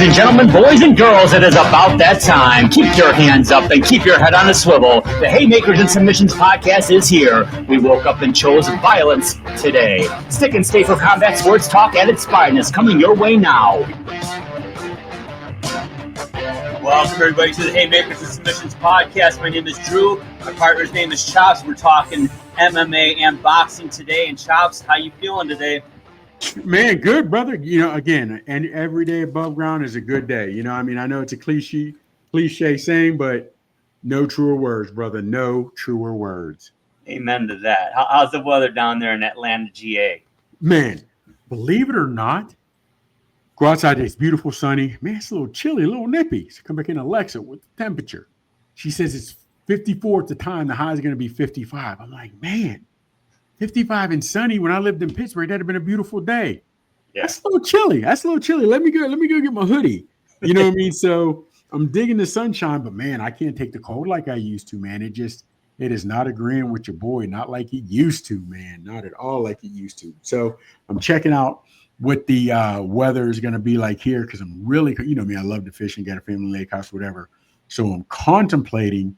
and gentlemen, boys and girls, it is about that time. Keep your hands up and keep your head on a swivel. The Haymakers and Submissions podcast is here. We woke up and chose violence today. Stick and stay for combat sports talk at its finest, coming your way now. Welcome, everybody, to the Haymakers and Submissions podcast. My name is Drew. My partner's name is Chops. We're talking MMA and boxing today. And Chops, how you feeling today? Man, good, brother. You know, again, and every day above ground is a good day. You know, I mean, I know it's a cliche saying, but no truer words, brother. No truer words. Amen to that. How's the weather down there in Atlanta, GA? Man, believe it or not, go outside. It's beautiful, sunny. Man, it's a little chilly, a little nippy. So come back in, Alexa, with the temperature. She says it's 54 at the time. The high is going to be 55. I'm like, man. 55 and sunny. When I lived in Pittsburgh, that'd have been a beautiful day. Yeah. That's a little chilly. Let me go get my hoodie. You know what I mean? So I'm digging the sunshine, but man, I can't take the cold like I used to, man. It is not agreeing with your boy, not like it used to, man. Not at all like it used to. So I'm checking out what the weather is going to be like here because I'm really, you know me, I love to fish and get a family lake house, whatever. So I'm contemplating,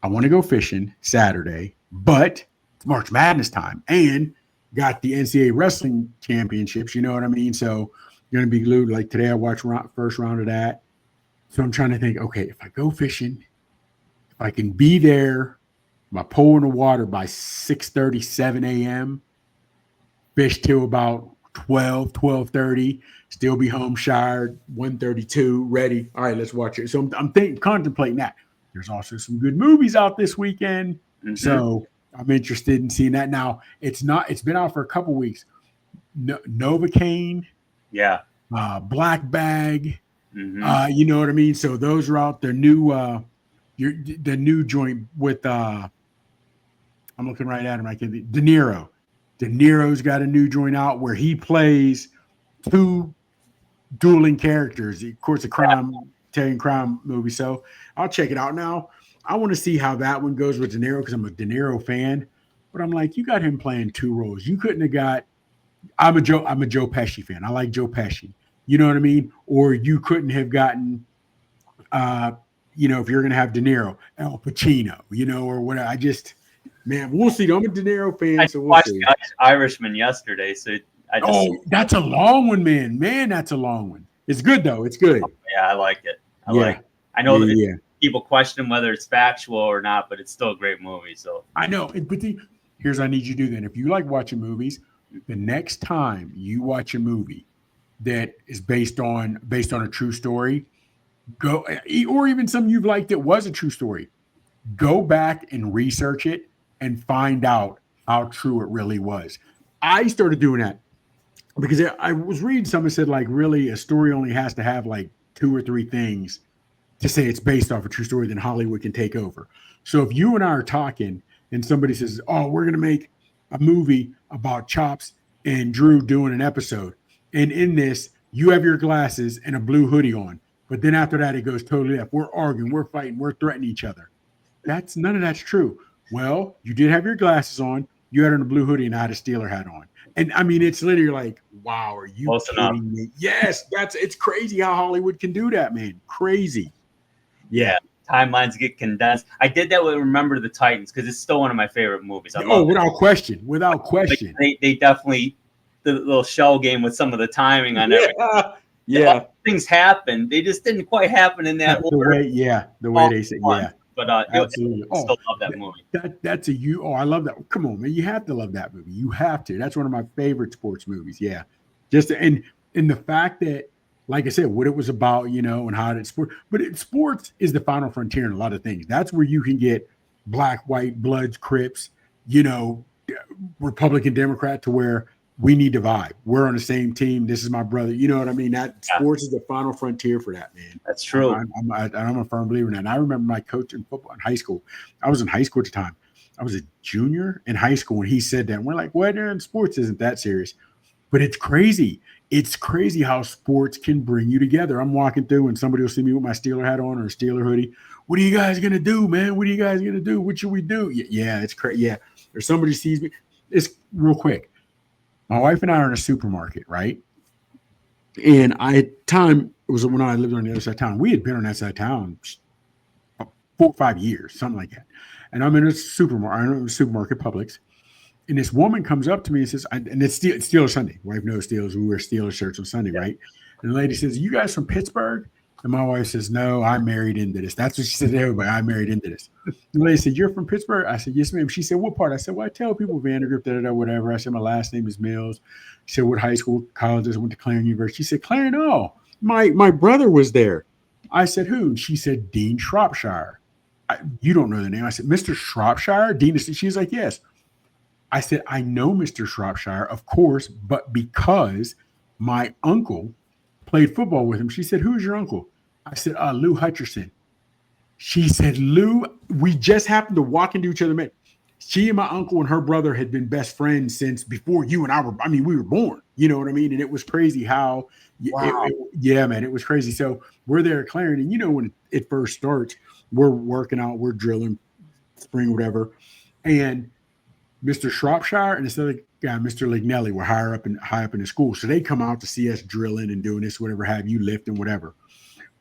I want to go fishing Saturday, but March Madness time and got the NCAA wrestling championships. You know what I mean? So you're going to be glued. Like today, I watched first round of that. So I'm trying to think, okay, if I go fishing, if I can be there, my pole in the water by 6:30, 7 a.m., fish till about 12:30, still be home showered, 1:32, ready. All right, let's watch it. So I'm contemplating that. There's also some good movies out this weekend. Mm-hmm. So I'm interested in seeing that. Now, it's been out for a couple weeks. Novocaine, yeah, Black Bag, mm-hmm. You know what I mean? So those are out. The new joint with I'm looking right at him. I can De Niro. De Niro's got a new joint out where he plays two dueling characters. Of course, a Italian crime movie. So I'll check it out now. I want to see how that one goes with De Niro because I'm a De Niro fan. But I'm like, you got him playing two roles. You couldn't have got – I'm a Joe Pesci fan. I like Joe Pesci. You know what I mean? Or you couldn't have gotten you know, if you're going to have De Niro, Al Pacino, you know, or whatever. Man, we'll see. I'm a De Niro fan, so we'll see. I watched Irishman yesterday, so that's a long one, man. Man, that's a long one. It's good, though. It's good. Yeah, I like it. I know that people question whether it's factual or not, but it's still a great movie. So I know. But here's what I need you to do then. If you like watching movies, the next time you watch a movie that is based on a true story, go, or even some you've liked that was a true story, go back and research it and find out how true it really was. I started doing that because I was reading something that said, like, really a story only has to have like 2 or 3 things to say it's based off a true story, then Hollywood can take over. So if you and I are talking and somebody says, oh, we're going to make a movie about Chops and Drew doing an episode, and in this, you have your glasses and a blue hoodie on, but then after that, it goes totally up. We're arguing, we're fighting, we're threatening each other. None of that's true. Well, you did have your glasses on, you had on a blue hoodie, and I had a Steeler hat on. And I mean, it's literally like, wow, are you kidding me? Yes, it's crazy how Hollywood can do that, man. Crazy. Yeah, timelines get condensed. I did that with Remember the Titans because it's still one of my favorite movies. Without question. They definitely, the little shell game with some of the timing on everything. Yeah. Things happen. They just didn't quite happen in that order. The way they said, yeah. But absolutely. I still love that movie. That's I love that. Come on, man. You have to love that movie. You have to. That's one of my favorite sports movies. Yeah. And the fact that, like I said, what it was about, you know, and how it's sport. But sports is the final frontier in a lot of things. That's where you can get black, white, Bloods, Crips, you know, Republican, Democrat, to where we need to vibe. We're on the same team. This is my brother. You know what I mean? Sports is the final frontier for that, man. That's true. I'm a firm believer in that. And I remember my coach in football in high school. I was in high school at the time. I was a junior in high school when he said that. And we're like, well, sports isn't that serious. But it's crazy. It's crazy how sports can bring you together. I'm walking through and somebody will see me with my Steeler hat on or a Steeler hoodie. What are you guys going to do, man? What are you guys going to do? What should we do? Yeah, it's crazy. Yeah. Or somebody sees me. It's real quick. My wife and I are in a supermarket, right? And I had time it was when I lived on the other side of town. We had been on that side of town 4 or 5 years, something like that. And I'm in a supermarket, Publix. And this woman comes up to me and says, and it's Steelers Sunday. Wife knows Steelers. We wear Steelers shirts on Sunday, right? And the lady says, "You guys from Pittsburgh?" And my wife says, "No, I married into this." That's what she said to everybody. I married into this. The lady said, "You're from Pittsburgh?" I said, "Yes, ma'am." She said, "What part?" I said, "Well, I tell people Vandergrift, whatever." I said, "My last name is Mills." She said, "What high school, colleges?" I went to Clarendon University. She said, "Clarendon, oh, my brother was there." I said, "Who?" And she said, "Dean Shropshire." You don't know the name. I said, "Mr. Shropshire?" Dean, she's like, "Yes." I said, "I know Mr. Shropshire, of course, but because my uncle played football with him." She said, "Who's your uncle?" I said, "Lou Hutcherson." She said, "Lou, we just happened to walk into each other, man." She and my uncle and her brother had been best friends since before you and I were, we were born. You know what I mean? And it was crazy how, Wow. man, it was crazy. So we're there at Clarendon. When it first starts, we're working out, we're drilling, spring, whatever. And Mr. Shropshire and this other guy, Mr. Lignelli, were high up in the school. So they come out to see us drilling and doing this, whatever have you, lifting, whatever.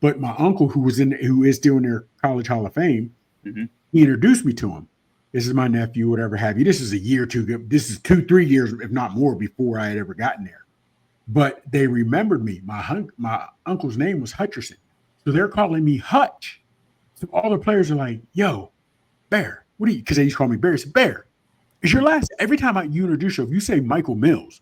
But my uncle, who is still in their College Hall of Fame, he introduced me to him. "This is my nephew, whatever have you." This is a year or two. This is 2-3 years, if not more, before I had ever gotten there. But they remembered me. My uncle's name was Hutcherson. So they're calling me Hutch. So all the players are like, "Yo, Bear, what do you," because they used to call me Bear. I said, "Bear, is your last," every time you introduce yourself, you say Michael Mills.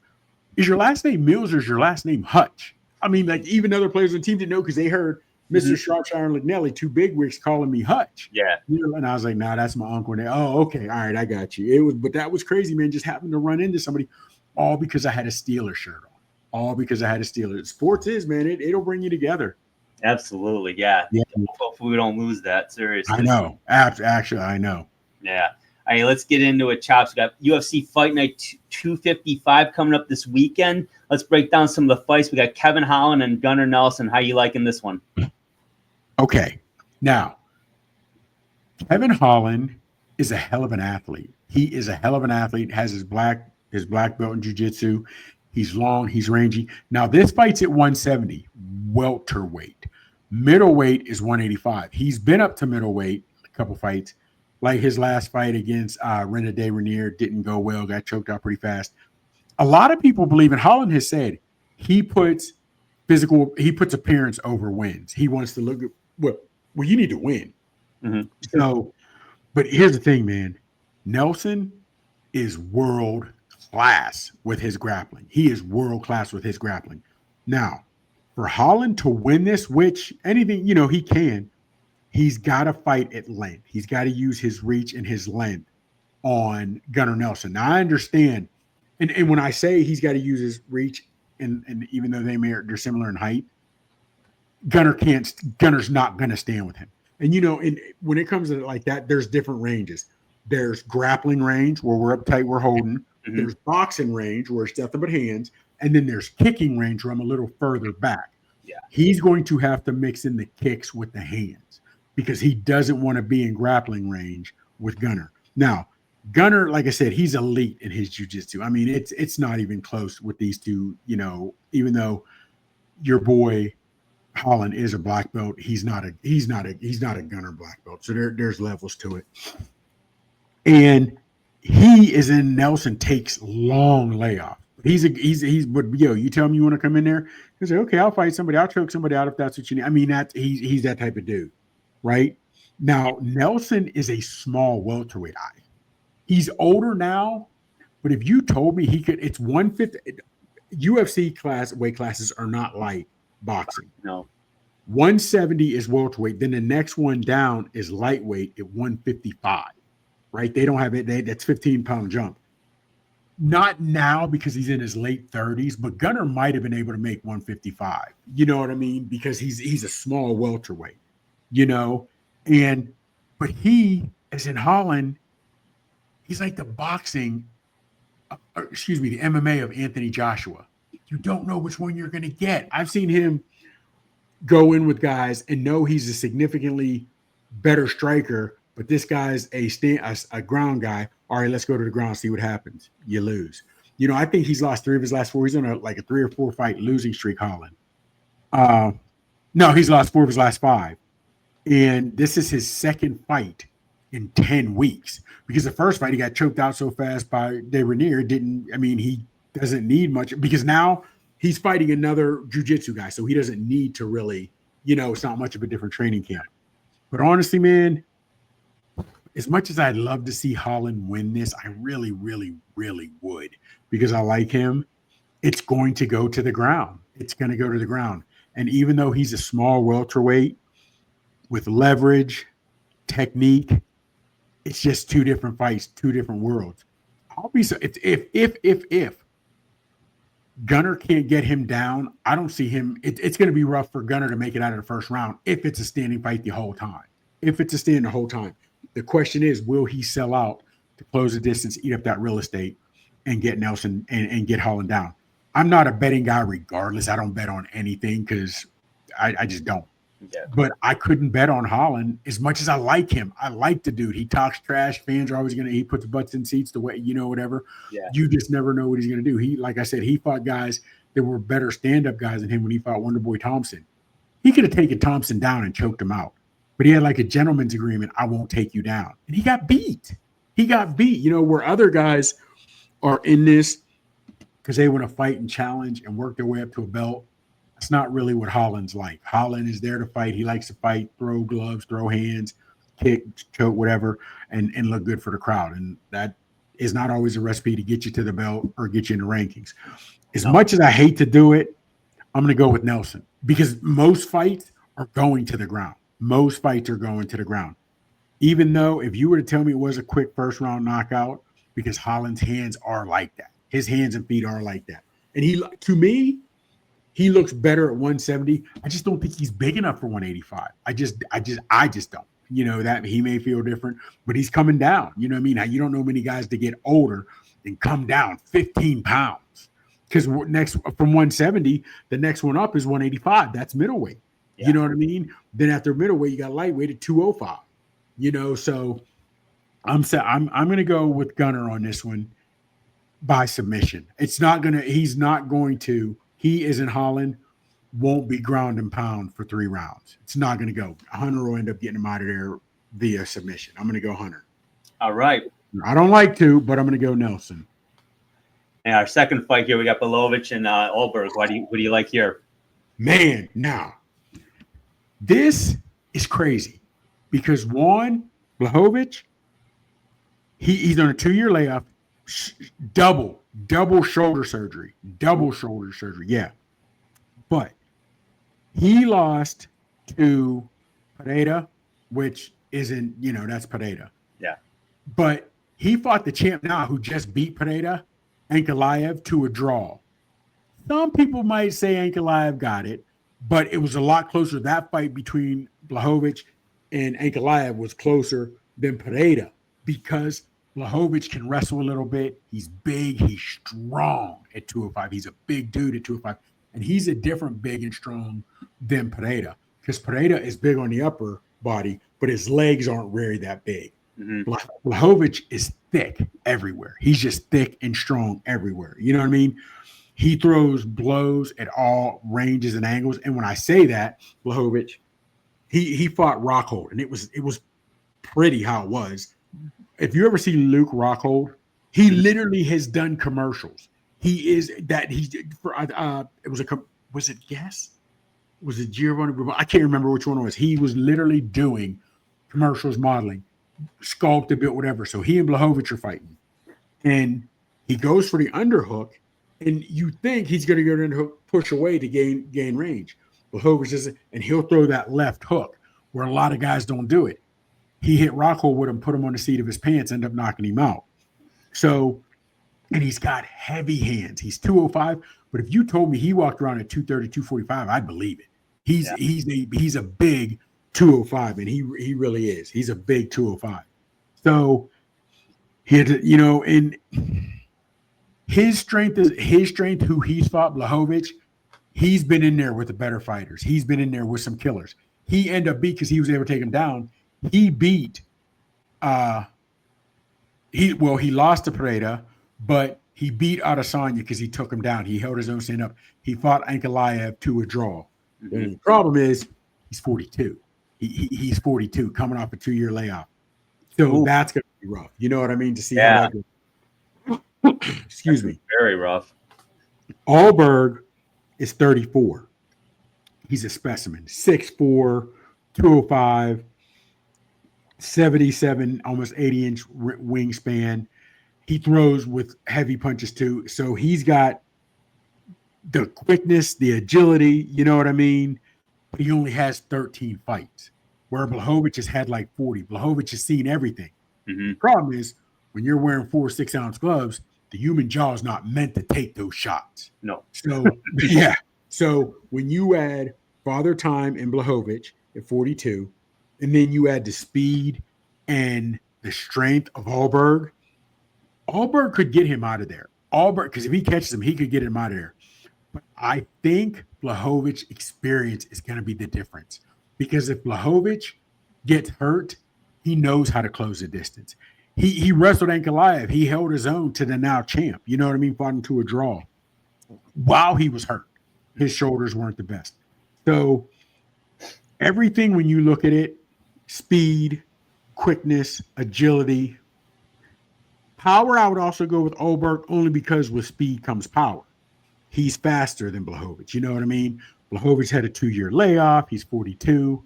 "Is your last name Mills or is your last name Hutch?" Like even other players on the team didn't know because they heard Mr. Shropshire and Lignelli, two bigwigs, calling me Hutch. Yeah. And I was like, "Nah, that's my uncle." And they, "Oh, okay. All right, I got you." But that was crazy, man. Just happened to run into somebody all because I had a Steelers shirt on. All because I had a Steelers. Sports is, man, it'll bring you together. Absolutely. Yeah. Hopefully we don't lose that. Seriously. I know. Actually, I know. Yeah. All right, let's get into it, Chops. We got UFC Fight Night 255 coming up this weekend. Let's break down some of the fights. We got Kevin Holland and Gunnar Nelson. How you liking this one? Okay. Now, Kevin Holland is a hell of an athlete. He is a hell of an athlete, has his black belt in jiu-jitsu. He's long, he's rangy. Now, this fight's at 170, welterweight. Middleweight is 185. He's been up to middleweight a couple fights. Like his last fight against Rena De Renier didn't go well, got choked out pretty fast. A lot of people believe, and Holland has said, he puts appearance over wins. He wants to look at, well, you need to win. So, but here's the thing, man. Nelson is world class with his grappling. He is world class with his grappling. Now, for Holland to win this, which anything, he can, he's got to fight at length. He's got to use his reach and his length on Gunnar Nelson. Now, I understand, and when I say he's got to use his reach, and even though they're similar in height, Gunner's not going to stand with him. And, when it comes to like that, there's different ranges. There's grappling range where we're uptight, we're holding. There's boxing range where it's nothing but hands. And then there's kicking range where I'm a little further back. Yeah. He's going to have to mix in the kicks with the hands because he doesn't want to be in grappling range with Gunnar. Now, Gunnar, like I said, he's elite in his jiu-jitsu. It's not even close with these two, even though your boy Holland is a black belt, he's not a Gunnar black belt. So there's levels to it. And he is in Nelson takes long layoff. But you tell him you want to come in there, he'll say, "Okay, I'll fight somebody, I'll choke somebody out if that's what you need." He's that type of dude, right? Now, Nelson is a small welterweight. He's older now, but if you told me he could, it's 150. UFC weight classes are not like boxing. No. 170 is welterweight. Then the next one down is lightweight at 155. Right? They don't have it. That's 15-pound jump. Not now because he's in his late 30s, but Gunnar might have been able to make 155. You know what I mean? Because he's a small welterweight. But he, as in Holland, he's like the boxing, the MMA of Anthony Joshua. You don't know which one you're going to get. I've seen him go in with guys and know he's a significantly better striker, but this guy's a ground guy. All right, let's go to the ground, see what happens. You lose. I think he's lost 3 of his last 4. He's on a 3 or 4 fight losing streak, Holland. No, he's lost 4 of his last 5. And this is his second fight in 10 weeks. Because the first fight, he got choked out so fast by De Renier. He doesn't need much. Because now he's fighting another jiu-jitsu guy. So he doesn't need to really, it's not much of a different training camp. But honestly, man, as much as I'd love to see Holland win this, I really, really, really would. Because I like him. It's going to go to the ground. It's going to go to the ground. And even though he's a small welterweight with leverage, technique, it's just 2 different fights, 2 different worlds. I'll be so if Gunnar can't get him down, I don't see him. It's going to be rough for Gunnar to make it out of the first round if it's a standing fight the whole time. If it's a stand the whole time, the question is, will he sell out to close the distance, eat up that real estate, and get Nelson and get Holland down? I'm not a betting guy regardless. I don't bet on anything because I just don't. Yeah. But I couldn't bet on Holland as much as I like him. I like the dude. He talks trash. Fans are always he puts butts in seats the way, whatever. Yeah. You just never know what he's going to do. He, like I said, he fought guys that were better stand-up guys than him when he fought Wonderboy Thompson. He could have taken Thompson down and choked him out. But he had like a gentleman's agreement. I won't take you down. And he got beat. Where other guys are in this because they want to fight and challenge and work their way up to a belt. That's not really what Holland's like. Holland is there to fight. He likes to fight, throw gloves, throw hands, kick, choke, whatever, and look good for the crowd. And that is not always a recipe to get you to the belt or get you in the rankings. As much as I hate to do it, I'm going to go with Nelson because most fights are going to the ground. Most fights are going to the ground. Even though if you were to tell me it was a quick first round knockout, because Holland's hands are like that. His hands and feet are like that. And to me, he looks better at 170. I just don't think he's big enough for 185. I just don't. That he may feel different, but he's coming down. You know what I mean? You don't know many guys to get older and come down 15 pounds. Because next from 170, the next one up is 185. That's middleweight. Yeah. You know what I mean? Then after middleweight, you got lightweight at 205. So I'm going to go with Gunnar on this one by submission. He is in Holland, won't be ground and pound for 3 rounds. It's not going to go. Hunter will end up getting him out of there via submission. I'm going to go Hunter. All right. I don't like to, but I'm going to go Nelson. And our second fight here, we got Blachowicz and Ulberg. What do you like here? Man, now, this is crazy because Blachowicz, he's on a 2-year layoff, double shoulder surgery. Yeah. But he lost to Pereira, which isn't, that's Pereira. Yeah. But he fought the champ now who just beat Pereira, Ankalaev, to a draw. Some people might say Ankalaev got it, but it was a lot closer. That fight between Blachowicz and Ankalaev was closer than Pereira because Blachowicz can wrestle a little bit. He's big. He's strong at 205. He's a big dude at 205. And he's a different big and strong than Pereira because Pereira is big on the upper body, but his legs aren't really that big. Mm-hmm. Blachowicz is thick everywhere. He's just thick and strong everywhere. You know what I mean? He throws blows at all ranges and angles. And when I say that, Blachowicz, he fought Rockhold, and it was pretty how it was. If you ever see Luke Rockhold, he literally has done commercials. He is that he's for was it Guess? Was it Giovanni? I can't remember which one it was. He was literally doing commercials, modeling, sculpt a bit, whatever. So he and Blachowicz are fighting, and he goes for the underhook, and you think he's going to go to the underhook, push away to gain range. Blachowicz isn't, and he'll throw that left hook where a lot of guys don't do it. He hit Rockhold with him, put him on the seat of his pants, end up knocking him out. So, and he's got heavy hands. He's 205, but if you told me he walked around at 230, 245, I'd believe it. He's a big 205, and he really is. He's a big 205. So, and his strength, who he's fought, Blachowicz, he's been in there with the better fighters. He's been in there with some killers. He ended up beat because he was able to take him down. He beat he lost to Pereira, but he beat Adesanya because he took him down. He held his own stand up. He fought Ankalaev to a draw. The only problem is he's 42. He's 42, coming off a 2-year layoff. So that's going to be rough. You know what I mean? To see how that goes. Excuse me. Very rough. Ulberg is 34. He's a specimen. 6'4", 205, 77, almost 80-inch wingspan. He throws with heavy punches too. So he's got the quickness, the agility, you know what I mean? But he only has 13 fights, where Blachowicz has had like 40. Blachowicz has seen everything. The problem is when you're wearing 4 6-ounce gloves, the human jaw is not meant to take those shots. No. So, yeah. So when you add Father Time and Blachowicz at 42, and then you add the speed and the strength of Ulberg could get him out of there. Because if he catches him, he could get him out of there. But I think Blachowicz's experience is going to be the difference. Because if Blachowicz gets hurt, he knows how to close the distance. He wrestled Ankalaev. He held his own to the now champ. You know what I mean? Fought him to a draw. While he was hurt, his shoulders weren't the best. So everything when you look at it, speed, quickness, agility, power, I would also go with Ulberg only because with speed comes power. He's faster than Blachowicz. You know what I mean? Blachowicz had a 2-year layoff. He's 42.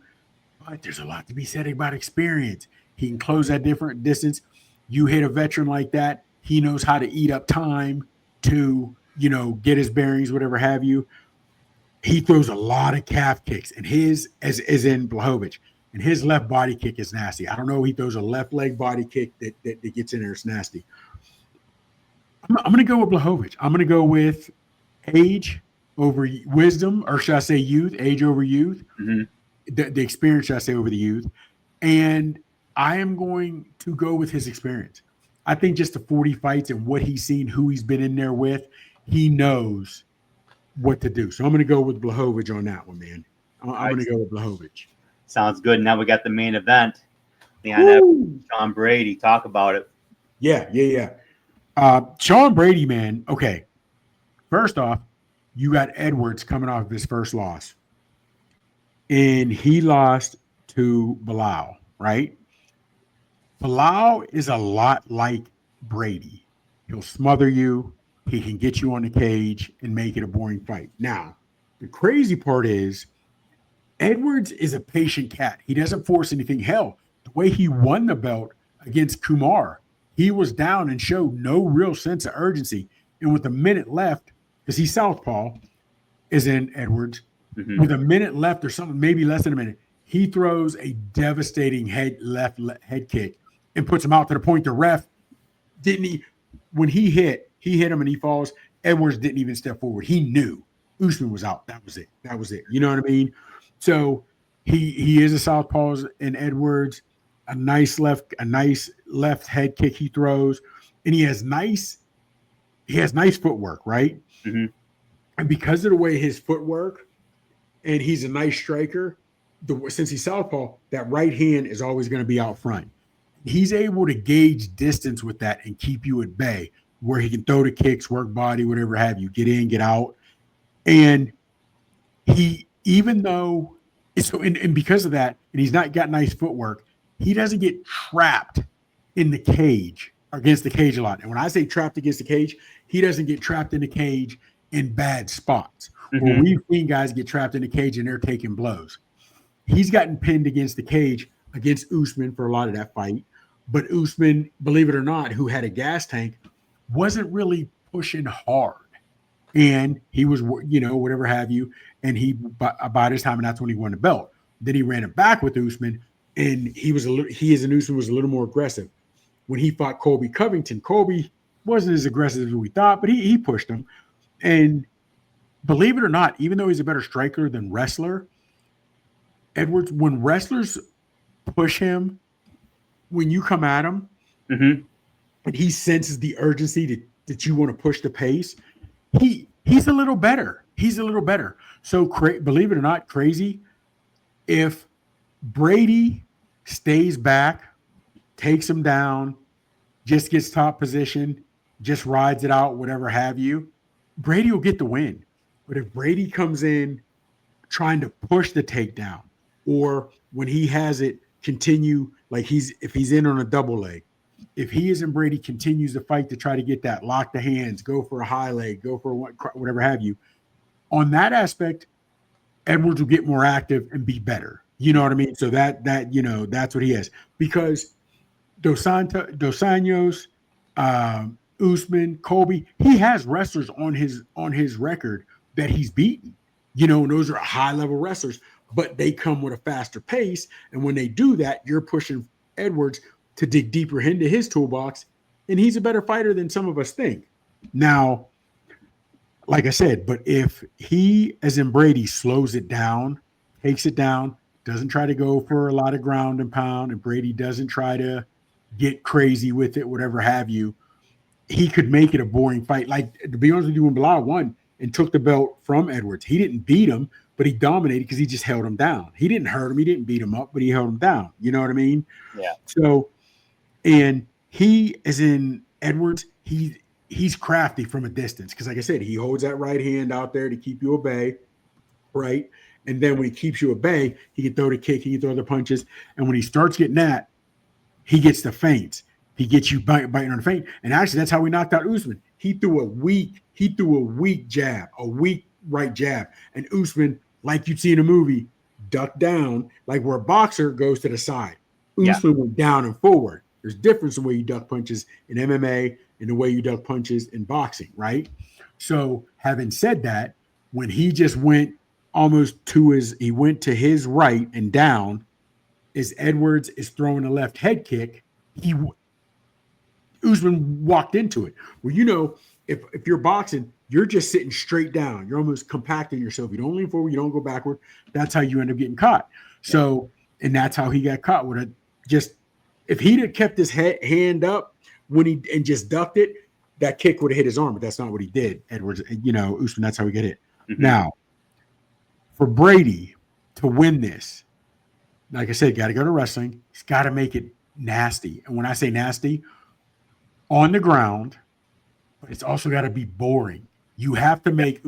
But there's a lot to be said about experience. He can close that different distance. You hit a veteran like that, he knows how to eat up time to, get his bearings, whatever have you. He throws a lot of calf kicks, and his, as in Blachowicz, and his left body kick is nasty. I don't know. He throws a left leg body kick that gets in there. It's nasty. I'm going to go with Blachowicz. I'm going to go with age over wisdom, or should I say youth, age over youth, the experience, should I say, over the youth. And I am going to go with his experience. I think just the 40 fights and what he's seen, who he's been in there with, he knows what to do. So I'm going to go with Blachowicz on that one, man. I'm going to go with Blachowicz. Sounds good. Now we got the main event. Sean Brady. Talk about it. Yeah. Sean Brady, man. Okay. First off, you got Edwards coming off of his first loss. And he lost to Bilal, right? Bilal is a lot like Brady. He'll smother you. He can get you on the cage and make it a boring fight. Now, the crazy part is Edwards is a patient cat. He doesn't force anything. Hell, the way he won the belt against Kumar, he was down and showed no real sense of urgency. And with a minute left, because he's southpaw, is in Edwards, with a minute left or something, maybe less than a minute, he throws a devastating head kick and puts him out to the point the ref when he hit him and he falls, Edwards didn't even step forward. He knew Usman was out. That was it. You know what I mean? So he is a southpaw in Edwards, a nice left head kick he throws, and he has nice footwork, right? And because of the way his footwork, and he's a nice striker, since he's southpaw, that right hand is always going to be out front. He's able to gauge distance with that and keep you at bay, where he can throw the kicks, work body, whatever have you, get in, get out. And he, even though, and because of that, and he's not got nice footwork, he doesn't get trapped in the cage, against the cage a lot. And when I say trapped against the cage, he doesn't get trapped in the cage in bad spots. Where we've seen guys get trapped in the cage and they're taking blows. He's gotten pinned against the cage against Usman for a lot of that fight. But Usman, believe it or not, who had a gas tank, wasn't really pushing hard. And he was, whatever have you. And he bought his time, and that's when he won the belt. Then he ran it back with Usman, and Usman was a little more aggressive. When he fought Colby Covington, Colby wasn't as aggressive as we thought, but he pushed him. And believe it or not, even though he's a better striker than wrestler, Edwards, when wrestlers push him, when you come at him, and he senses the urgency that you want to push the pace, he's a little better. So believe it or not, crazy, if Brady stays back, takes him down, just gets top position, just rides it out, whatever have you, Brady will get the win. But if Brady comes in, trying to push the takedown, or when he has it, continue like if he's in on a double leg. If he isn't Brady, continues to fight to try to get that, lock the hands, go for a high leg, go for whatever have you. On that aspect, Edwards will get more active and be better. You know what I mean? So that's what he is. Because Dos Anjos, Usman, Colby, he has wrestlers on his record that he's beaten. And those are high-level wrestlers, but they come with a faster pace. And when they do that, you're pushing Edwards to dig deeper into his toolbox, and he's a better fighter than some of us think. Now, like I said, but if he, as in Brady, slows it down, takes it down, doesn't try to go for a lot of ground and pound, and Brady doesn't try to get crazy with it, whatever have you, he could make it a boring fight. Like, to be honest with you, when Bilal won and took the belt from Edwards, he didn't beat him, but he dominated because he just held him down. He didn't hurt him. He didn't beat him up, but he held him down. You know what I mean? Yeah. So, and he, as in Edwards, he's crafty from a distance because, like I said, he holds that right hand out there to keep you at bay, right? And then when he keeps you at bay, he can throw the kick, he can throw the punches. And when he starts getting that, he gets the feints. He gets you biting on the feint. And actually, that's how we knocked out Usman. He threw a weak jab, a weak right jab. And Usman, like you'd see in a movie, ducked down, like where a boxer goes to the side. Usman went down and forward. There's difference in the way you duck punches in MMA and the way you duck punches in boxing, right? So having said that, when he just went almost to to his right and down, as Edwards is throwing a left head kick, Usman walked into it. Well, if you're boxing, you're just sitting straight down. You're almost compacting yourself. You don't lean forward. You don't go backward. That's how you end up getting caught. So, and that's how he got caught with if he'd have kept his hand up and just ducked it, that kick would have hit his arm, but that's not what he did. Edwards, Usman, that's how he got hit. Mm-hmm. Now, for Brady to win this, like I said, got to go to wrestling. He's got to make it nasty. And when I say nasty, on the ground, but it's also got to be boring. You got to make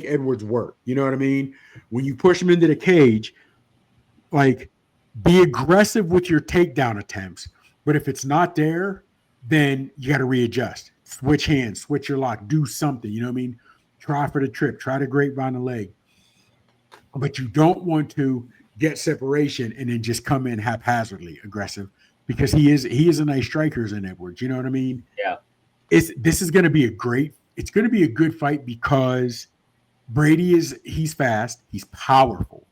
Edwards work. You know what I mean? When you push him into the cage, like, be aggressive with your takedown attempts. But if it's not there, then you got to readjust. Switch hands, switch your lock, do something. You know what I mean? Try for the trip, try to grapevine the leg. But you don't want to get separation and then just come in haphazardly aggressive, because he is a nice striker in Edwards. You know what I mean? Yeah. This is going to be it's going to be a good fight because Brady he's fast, he's powerful.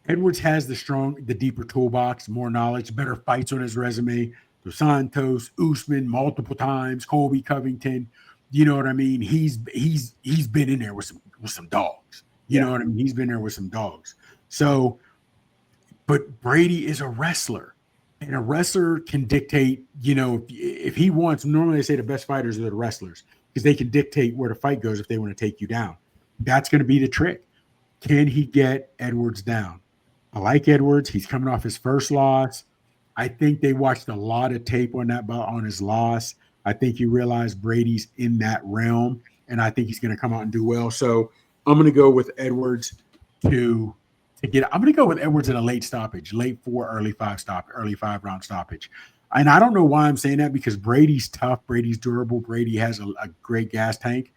Edwards has the deeper toolbox, more knowledge, better fights on his resume. Dos Santos, Usman, multiple times, Colby Covington. You know what I mean? He's been in there with some dogs. You know what I mean? He's been there with some dogs. So, but Brady is a wrestler, and a wrestler can dictate. If he wants. Normally, they say the best fighters are the wrestlers because they can dictate where the fight goes if they want to take you down. That's going to be the trick. Can he get Edwards down? I like Edwards. He's coming off his first loss. I think they watched a lot of tape on his loss. I think he realized Brady's in that realm, and I think he's going to come out and do well. So I'm going to go with Edwards I'm going to go with Edwards in a late stoppage, late 4, early 5 round stoppage. And I don't know why I'm saying that, because Brady's tough. Brady's durable. Brady has a great gas tank.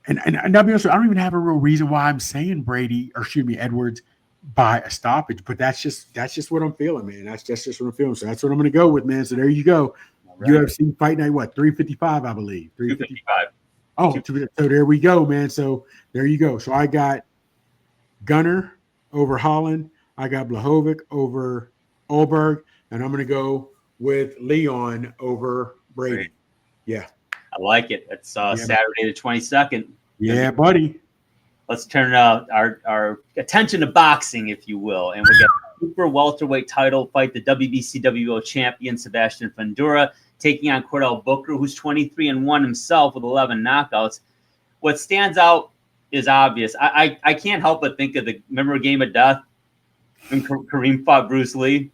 And I'll be honest, I don't even have a real reason why I'm saying Edwards by a stoppage, but that's just what I'm feeling, man. That's just what I'm feeling. So that's what I'm going to go with, man. So there you go. Right. UFC Fight Night, 355, I believe. 355. Oh, so there we go, man. So there you go. So I got Gunnar over Holland. I got Blachowicz over Ulberg, and I'm going to go with Leon over Brady. Great. Yeah. I like it. It's Saturday the 22nd. Yeah, buddy. Let's turn our attention to boxing, if you will. And we got the super welterweight title fight, the WBC WBO champion, Sebastian Fundora, taking on Chordale Booker, who's 23-1 himself with 11 knockouts. What stands out is obvious. I can't help but think of remember Game of Death when Kareem fought Bruce Lee?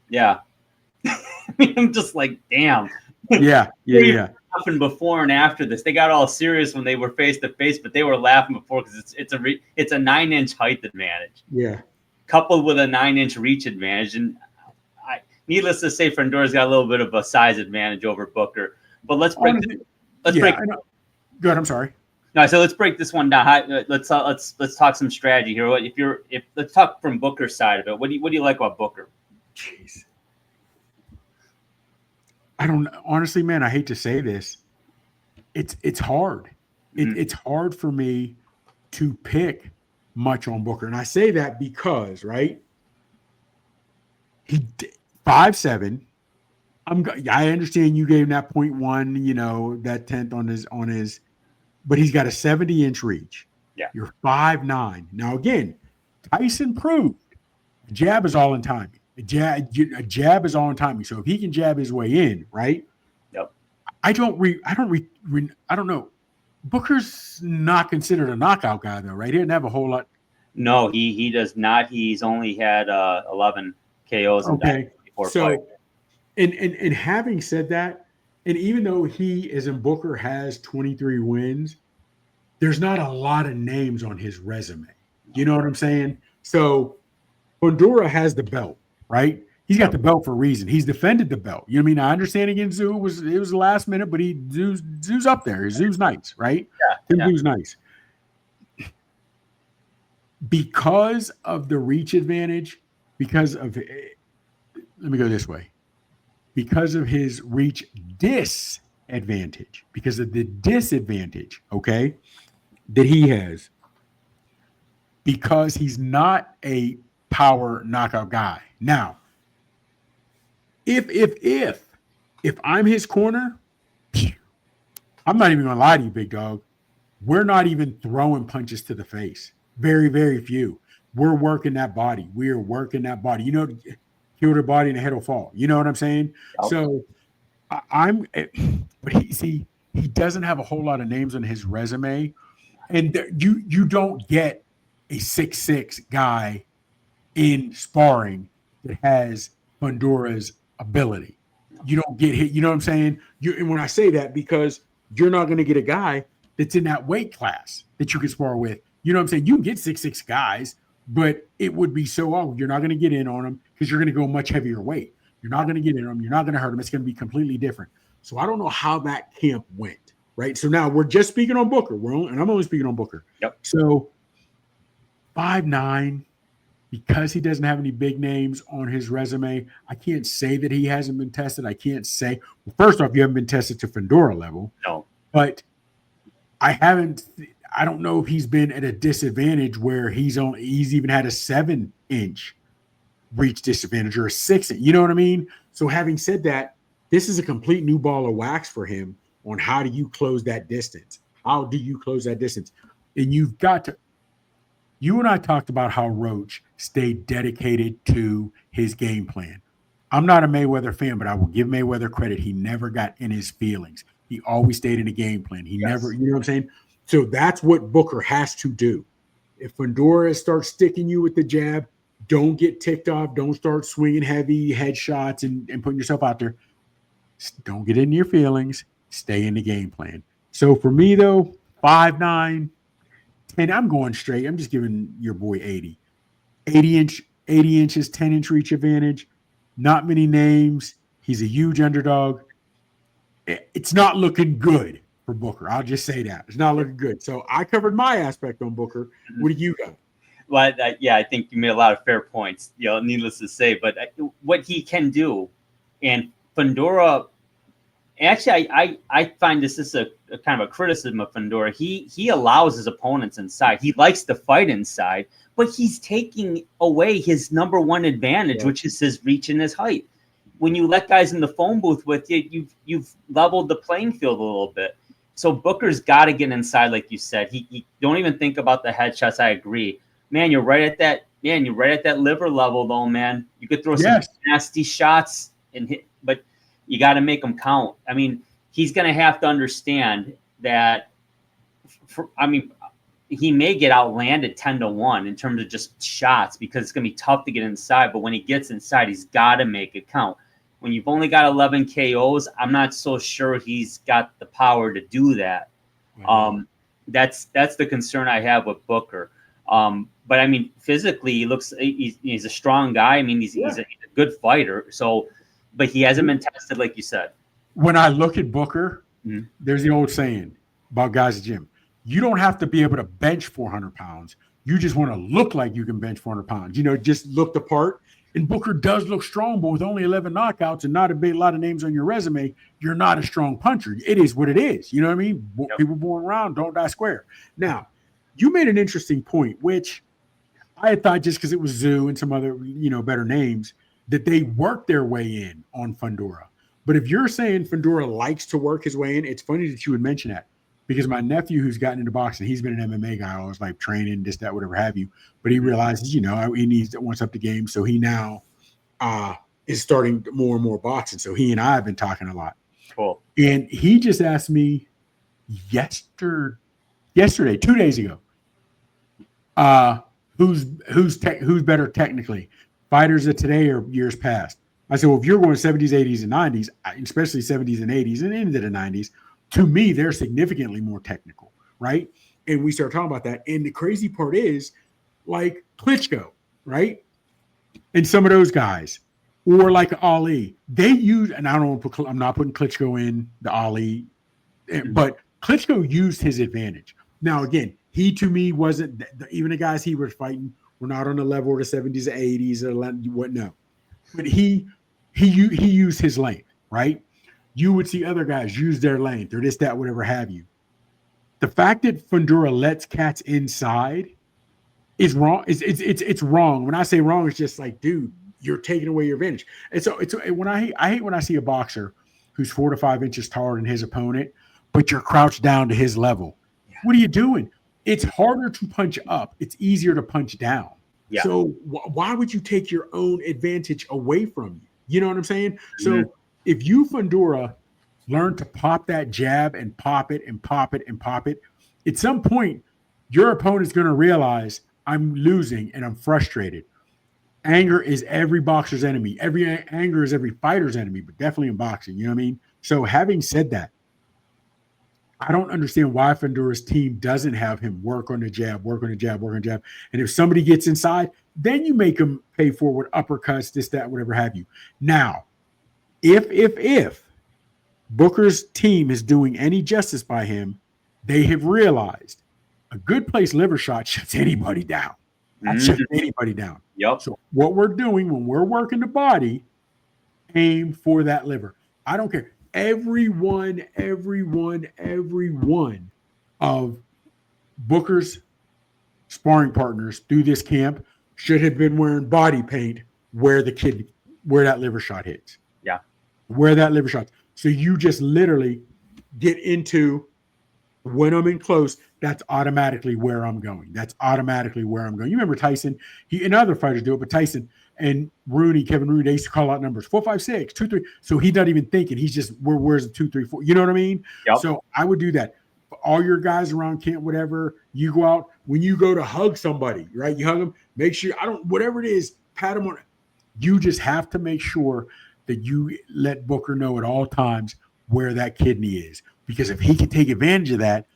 Yeah. I mean, I'm just like, damn. Yeah. laughing before and after this. They got all serious when they were face to face, but they were laughing before because it's a 9-inch height advantage. Yeah. Coupled with a 9-inch reach advantage, and needless to say, Fundora's got a little bit of a size advantage over Booker. But let's break. Go ahead. I'm sorry. No, so let's break this one down. Let's talk some strategy here. Let's talk from Booker's side of it. What do you like about Booker? Jeez. I don't honestly, man. I hate to say this. It's hard. It's hard for me to pick much on Booker, and I say that because he 5'7". I understand you gave him that 0.1, that 10th on his, but he's got a 70-inch reach. Yeah, you're 5'9". Now again, Tyson proved a jab is all in timing. A jab is all in timing. So if he can jab his way in, right? Yep. I don't know. Booker's not considered a knockout guy though, right? He didn't have a whole lot. No, he does not. He's only had 11 KOs. Okay. So, and having said that, and even though he, as in Booker, has 23 wins, there's not a lot of names on his resume. You know what I'm saying? So Fundora has the belt, right? He's got the belt for a reason. He's defended the belt. You know what I mean? I understand against Zoo it was the last minute, but Zoo's up there. Zoo's nice, right? Yeah. Zoo's nice. Because of the reach advantage, let me go this way. Because of his reach disadvantage, because of the disadvantage, okay, that he has, because he's not a power knockout guy. Now, if I'm his corner, I'm not even gonna lie to you, big dog. We're not even throwing punches to the face. Very, very few. We're working that body. We're working that body. Kill the body and the head will fall. You know what I'm saying? Okay. So but he doesn't have a whole lot of names on his resume, and you don't get a 6'6" guy in sparring that has Fundora's ability. You don't get hit. You know what I'm saying? And when I say that, because you're not going to get a guy that's in that weight class that you can spar with. You know what I'm saying? You can get 6'6" guys, but it would be so you're not going to get in on them because you're going to go much heavier weight. You're not going to get in on them. You're not going to hurt them. It's going to be completely different. So I don't know how that camp went, right? So now we're just speaking on Booker. And I'm only speaking on Booker. Yep. So 5'9", because he doesn't have any big names on his resume, I can't say that he hasn't been tested. I can't say, well, first off, you haven't been tested to Fundora level. No. But I don't know if he's been at a disadvantage where he's even had a 7-inch reach disadvantage or a 6. You know what I mean? So having said that, this is a complete new ball of wax for him on how do you close that distance? How do you close that distance? And you've got to. You and I talked about how Roach stayed dedicated to his game plan. I'm not a Mayweather fan, but I will give Mayweather credit. He never got in his feelings. He always stayed in the game plan. He never, you know what I'm saying? So that's what Booker has to do. If Fundora starts sticking you with the jab, don't get ticked off. Don't start swinging heavy headshots and putting yourself out there. Don't get into your feelings. Stay in the game plan. So for me, though, 5'9", and I'm going straight. I'm just giving your boy 80. 80 inches, 10-inch reach advantage. Not many names. He's a huge underdog. It's not looking good for Booker. I'll just say that. It's not looking good. So I covered my aspect on Booker. What do you got? Well, I think you made a lot of fair points, needless to say. But what he can do, and Fundora, actually, I find this is a kind of a criticism of Fundora. He allows his opponents inside. He likes to fight inside, but he's taking away his number one advantage, which is his reach and his height. When you let guys in the phone booth with you, you've leveled the playing field a little bit. So Booker's got to get inside, like you said. He don't even think about the headshots. I agree. Man, you're right at that. Man, you're right at that liver level, though, man. You could throw some nasty shots and hit, but you got to make them count. I mean, he's going to have to understand that. He may get outlanded 10-1 in terms of just shots because it's going to be tough to get inside. But when he gets inside, he's got to make it count. when you've only got 11 KOs, I'm not so sure he's got the power to do that. That's the concern I have with Booker. But I mean, physically, he's a strong guy. I mean, he's a good fighter. So, but he hasn't been tested, like you said. When I look at Booker, there's the old saying about guys at the gym. You don't have to be able to bench 400 pounds. You just want to look like you can bench 400 pounds. Just look the part. And Booker does look strong, but with only 11 knockouts and not a lot of names on your resume, you're not a strong puncher. It is what it is. You know what I mean? Yep. People born around don't die square. Now, you made an interesting point, which I had thought just because it was Zoo and some other, better names, that they worked their way in on Fundora. But if you're saying Fundora likes to work his way in, it's funny that you would mention that. Because my nephew, who's gotten into boxing, he's been an MMA guy, always like training, this, that, whatever have you. But he realizes, he wants up the game. So he now is starting more and more boxing. So he and I have been talking a lot. Cool. And he just asked me yesterday, 2 days ago, who's better technically, fighters of today or years past? I said, well, if you're going 70s, 80s, and 90s, especially 70s and 80s and into the 90s, to me, they're significantly more technical, right? And we start talking about that. And the crazy part is, like Klitschko, right? And some of those guys, or like Ali, they use, and I'm not putting Klitschko in the Ali, but Klitschko used his advantage. Now, again, he to me wasn't, even the guys he was fighting were not on the level of the 70s or 80s or what, no. But he used his length, right? You would see other guys use their length or this, that, whatever have you. The fact that Fundora lets cats inside is wrong. It's wrong. When I say wrong, it's just like, dude, you're taking away your advantage. And so when I hate when I see a boxer who's 4 to 5 inches taller than his opponent, but you're crouched down to his level. Yeah. What are you doing? It's harder to punch up. It's easier to punch down. Yeah. So why would you take your own advantage away from you? You know what I'm saying? So if you, Fundora, learn to pop that jab and pop it and pop it and pop it, at some point, your opponent's going to realize I'm losing and I'm frustrated. Anger is every boxer's enemy. Anger is every fighter's enemy, but definitely in boxing. You know what I mean? So having said that, I don't understand why Fundora's team doesn't have him work on the jab. And if somebody gets inside, then you make him pay for with uppercuts, this, that, whatever have you. Now, if Booker's team is doing any justice by him, they have realized a good place liver shot shuts anybody down. That shuts anybody down. Yep. So what we're doing when we're working the body, aim for that liver. I don't care. Everyone of Booker's sparring partners through this camp should have been wearing body paint where that liver shot hits. Yeah. Where that liver shot. So you just literally get into when I'm in close, that's automatically where I'm going. You remember Tyson, he and other fighters do it, but Tyson and Kevin Rooney, they used to call out numbers 4, 5, 6, 2, 3. So he's not even thinking. He's just, where's the 2, 3, 4? You know what I mean? Yep. So I would do that. For all your guys around camp, whatever, you go out, when you go to hug somebody, right? You hug them, make sure, whatever it is, pat them on it. You just have to make sure that you let Booker know at all times where that kidney is. Because if he can take advantage of that,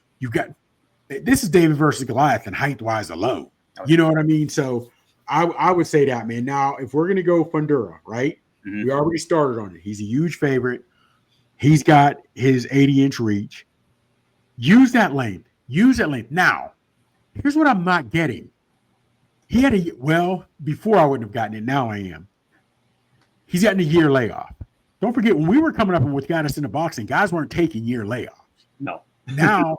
this is David versus Goliath and height-wise alone. Okay. You know what I mean? So I would say that, man. Now, if we're going to go Fundora, right? Mm-hmm. We already started on it. He's a huge favorite. He's got his 80-inch reach. Use that length. Now, here's what I'm not getting. He had before I wouldn't have gotten it. Now I am. He's gotten a year layoff. Don't forget, when we were coming up and what got us into boxing, guys weren't taking year layoffs. No. Now,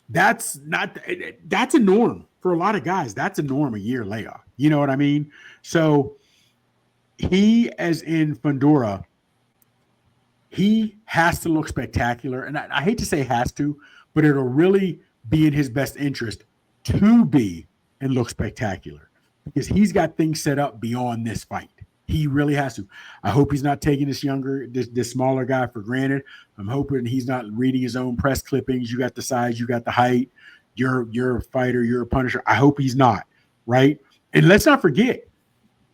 that's a norm for a lot of guys. That's a norm, a year layoff. You know what I mean? So he, as in Fundora, he has to look spectacular. And I hate to say has to, but it'll really be in his best interest to be and look spectacular because he's got things set up beyond this fight. He really has to. I hope he's not taking this smaller guy for granted. I'm hoping he's not reading his own press clippings. You got the size, you got the height. You're a fighter, you're a punisher. I hope he's not, right? And let's not forget,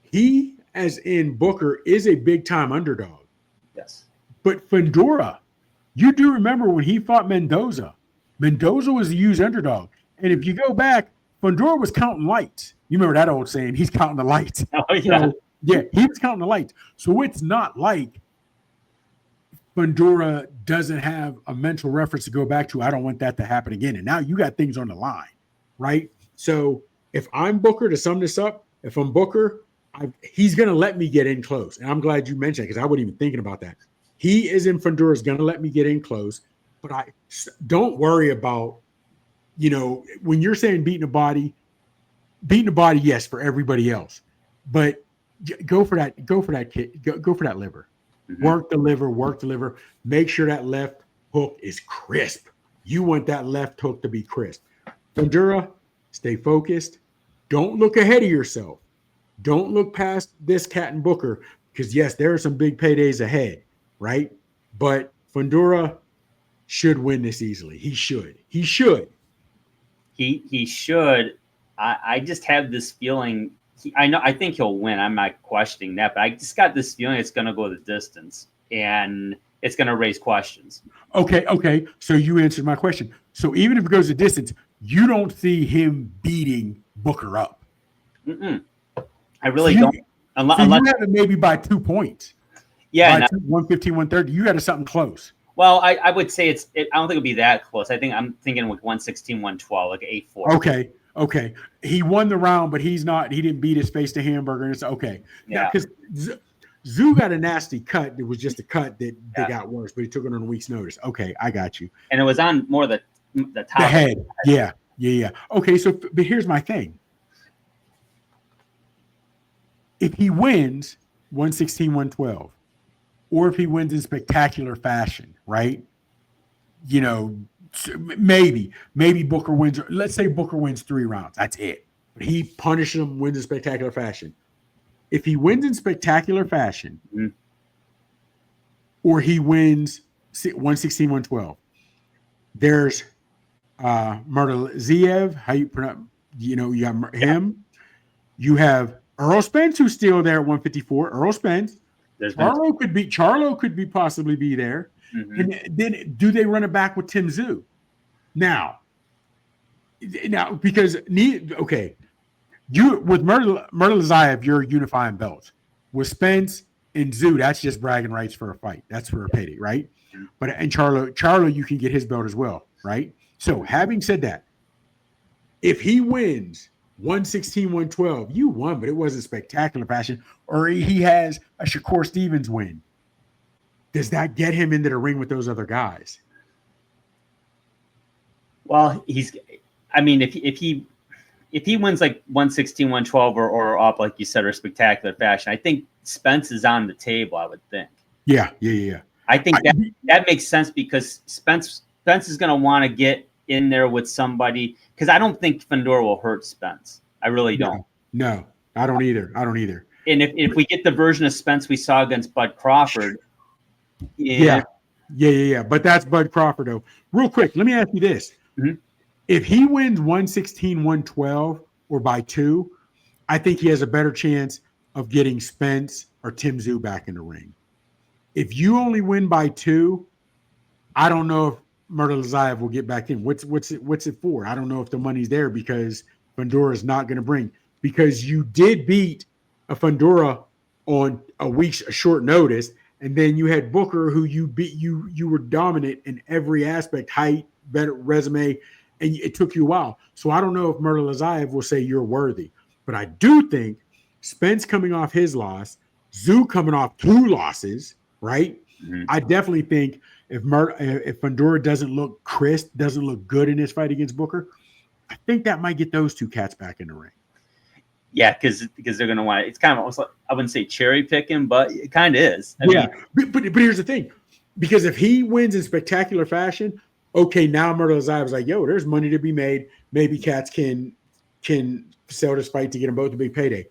he, as in Booker, is a big-time underdog. But Fundora, you do remember when he fought Mendoza. Mendoza was the huge underdog. And if you go back, Fundora was counting lights. You remember that old saying, he's counting the lights. Oh, yeah. So, yeah, he was counting the lights. So it's not like Fundora doesn't have a mental reference to go back to. I don't want that to happen again. And now you got things on the line, right? So if I'm Booker, to sum this up, if I'm Booker, he's going to let me get in close. And I'm glad you mentioned it because I wasn't even thinking about that. He is in Fundora is going to let me get in close. But I don't worry about, when you're saying beating the body, yes, for everybody else. But go for that kid. Go for that liver. Mm-hmm. Work the liver. Make sure that left hook is crisp. You want that left hook to be crisp. Fundora, stay focused. Don't look ahead of yourself. Don't look past this cat and Booker because, yes, there are some big paydays ahead, right? But Fundora should win this easily. He should. He should. I just have this feeling. I think he'll win. I'm not questioning that, but I just got this feeling it's going to go the distance and it's going to raise questions. Okay. So you answered my question. So even if it goes the distance, you don't see him beating Booker up. Mm-mm. I really don't. Unless you have it maybe by 2 points. Yeah. 115, 130. You got to something close. Well, I would say I don't think it'll be that close. I'm thinking like 116, 112, like 8-4. Okay. He won the round, but he didn't beat his face to Hamburger. And it's okay. Yeah. Because Zoo got a nasty cut. It was just a cut that got worse, but he took it on a week's notice. Okay, I got you. And it was on more the top. The head. Yeah. Okay, but here's my thing. If he wins 116, 112, or if he wins in spectacular fashion, right? Maybe Booker wins. Let's say Booker wins 3 rounds. That's it. But he punishes him, wins in spectacular fashion. If he wins in spectacular fashion, or he wins 116, 112, there's Murtaziev. How you pronounce? You got him. You have Earl Spence, who's still there at 154. Earl Spence. Charlo could be possibly be there. Mm-hmm. And then do they run it back with Tim Tszyu? Now because you with Murtaziev, you're unifying belts. With Spence and Tszyu, that's just bragging rights for a fight. That's for a payday, right? Mm-hmm. But and Charlo, you can get his belt as well, right? So having said that, if he wins 116, 112, you won, but it wasn't spectacular fashion, or he has a Shakur Stevens win. Does that get him into the ring with those other guys? Well, if he wins like 116, 112 or up, like you said, or spectacular fashion, I think Spence is on the table, I would think. Yeah. I think that makes sense because Spence is going to want to get in there with somebody because I don't think Fundora will hurt Spence. I really don't. No, I don't either. And if we get the version of Spence we saw against Bud Crawford. Yeah. But that's Bud Crawford, though. Real quick, let me ask you this. Mm-hmm. If he wins 116, 112 or by 2, I think he has a better chance of getting Spence or Tim Tszyu back in the ring. If you only win by 2, I don't know if Murtaziev will get back in. What's it for? I don't know if the money's there because Fundora is not going to bring. Because you did beat a Fundora on a short notice, and then you had Booker, who you beat. You were dominant in every aspect, height, better resume, and it took you a while. So I don't know if Murtaziev will say you're worthy, but I do think Spence coming off his loss, Tszyu coming off 2 losses, right? Mm-hmm. I definitely think if Fundora doesn't look crisp, doesn't look good in this fight against Booker, I think that might get those 2 cats back in the ring. Yeah, because they're going to want it. It's kind of almost like, I wouldn't say cherry picking, but it kind of is. I mean, but here's the thing. Because if he wins in spectacular fashion, okay, now Murtaziev is like, yo, there's money to be made. Maybe cats can sell this fight to get them both a big payday.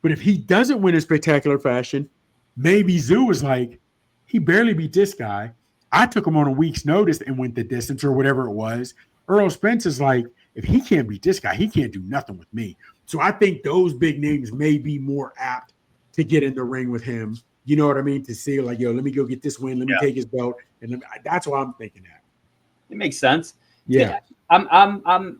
But if he doesn't win in spectacular fashion, maybe Tszyu is like, he barely beat this guy. I took him on a week's notice and went the distance or whatever it was. Earl Spence is like, if he can't beat this guy, he can't do nothing with me. So I think those big names may be more apt to get in the ring with him You know what I mean? To see like, yo, let me go get this win. Let me take his belt, and that's why I'm thinking that. It makes sense. Yeah, I'm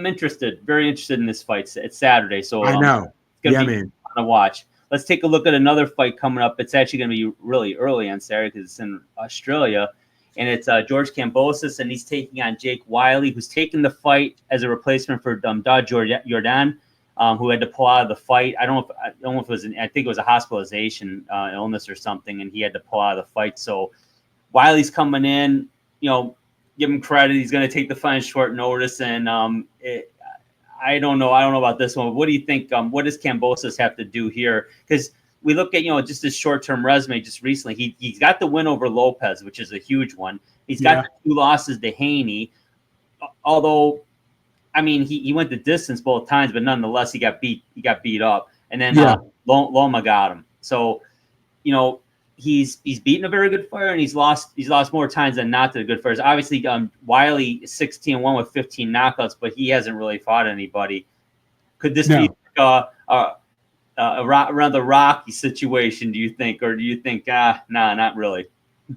interested, very interested in this fight. It's Saturday, so I know. It's gonna be fun to watch. Let's take a look at another fight coming up. It's actually going to be really early on Saturday because it's in Australia, and it's George Kambosos, and he's taking on Jake Wyllie, who's taking the fight as a replacement for Dad Jordan, who had to pull out of the fight. I don't know if it was I think it was a hospitalization illness or something, and he had to pull out of the fight. So Wylie's coming in, give him credit. He's going to take the fight on short notice, and I don't know about this one. What do you think? What does Kambosos have to do here? Because we look at just his short-term resume just recently. He's got the win over Lopez, which is a huge one. He's got the 2 losses to Haney. Although, I mean, he went the distance both times, but nonetheless he got beat up. And then Loma got him. So, he's beaten a very good fighter, and he's lost more times than not to the good fighters. Obviously, Wyllie 16-1 with 15 knockouts, but he hasn't really fought anybody. Could this be around the Rocky situation, do you think? Or do you think, not really?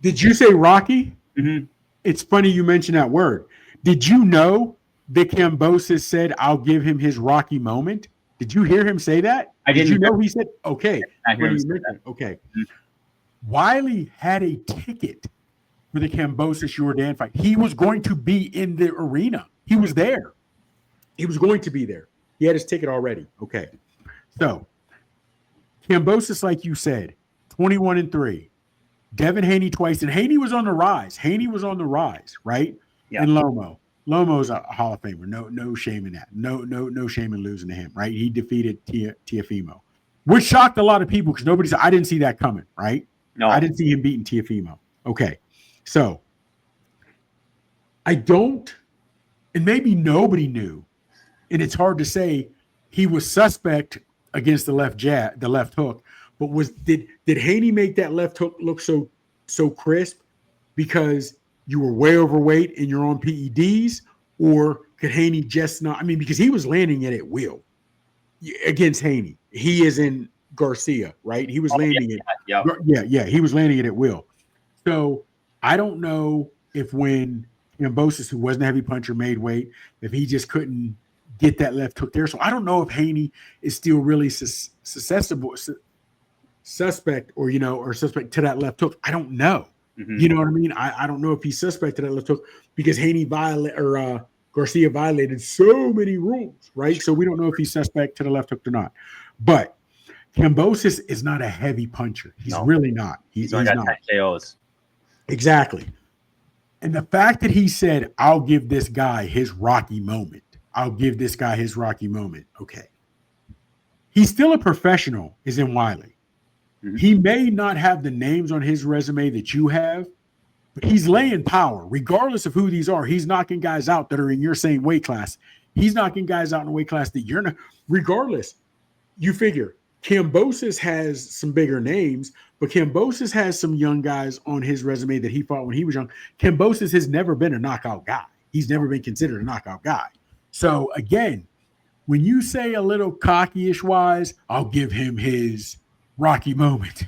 Did you say Rocky? Mm-hmm. It's funny you mentioned that word. Did you know that Kambosos said, I'll give him his Rocky moment? Did you hear him say that? I didn't. Did you know he said, okay. I hear him say that. Okay. Mm-hmm. Wyllie had a ticket for the Kambosos Jordan fight. He was going to be in the arena. He was there. He was going to be there. He had his ticket already. Okay. So Kambosos, like you said, 21-3. Devin Haney twice, and Haney was on the rise. Right? Yeah. And Lomo's a Hall of Famer. No shame in that. No shame in losing to him, right? He defeated Teofimo, which shocked a lot of people because I didn't see that coming, right? No. I didn't see him beating Teofimo. Okay. So I don't, and maybe nobody knew, and it's hard to say he was suspect against the left hook, but did Haney make that left hook look so crisp because you were way overweight and you're on PEDs, or could Haney just not? I mean, because he was landing it at will against Haney. He is in Garcia, right? He was landing it. Yeah. He was landing it at will. So I don't know if when Kambosos, who wasn't a heavy puncher, made weight, if he just couldn't get that left hook there. So I don't know if Haney is still really suspect to that left hook. I don't know. Mm-hmm. You know what I mean? I don't know if he's suspect to that left hook because Garcia violated so many rules, right? So we don't know if he's suspect to the left hook or not. But Kambosos is not a heavy puncher. He's really not. He's only got not. 10 KOs. Exactly. And the fact that he said, I'll give this guy his Rocky moment. Okay. He's still a professional, is in Wyllie. Mm-hmm. He may not have the names on his resume that you have, but he's laying power. Regardless of who these are, he's knocking guys out that are in your same weight class. He's knocking guys out in a weight class that you're not. Regardless, you figure Kambosos has some bigger names, but Kambosos has some young guys on his resume that he fought when he was young. Kambosos has never been a knockout guy. He's never been considered a knockout guy. So again, when you say a little cocky-ish wise, I'll give him his Rocky moment.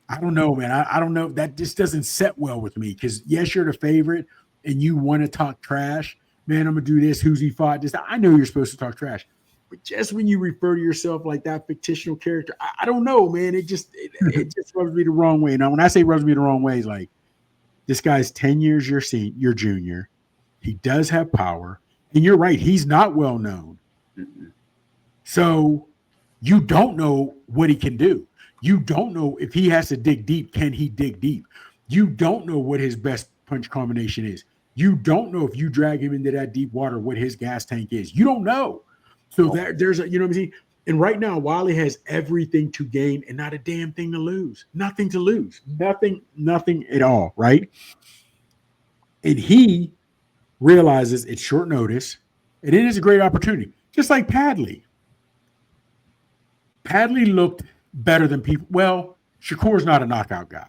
I don't know, man. I don't know. That just doesn't set well with me because, yes, you're the favorite and you want to talk trash. Man, I'm going to do this. Who's he fought? This. I know you're supposed to talk trash. But just when you refer to yourself like that fictional character, I don't know, man. It just rubs me the wrong way. Now, when I say rubs me the wrong way, it's like this guy's 10 years your junior. He does have power. And you're right. He's not well known. Mm-hmm. So you don't know what he can do. You don't know if he has to dig deep. Can he dig deep? You don't know what his best punch combination is. You don't know if you drag him into that deep water, what his gas tank is. You don't know. So there's a, you know what I'm saying? And right now, Wyllie has everything to gain and not a damn thing to lose. Nothing to lose. Nothing at all, right? And he realizes it's short notice, and it is a great opportunity. Just like Padley. Padley looked better than people. Well, Shakur's not a knockout guy.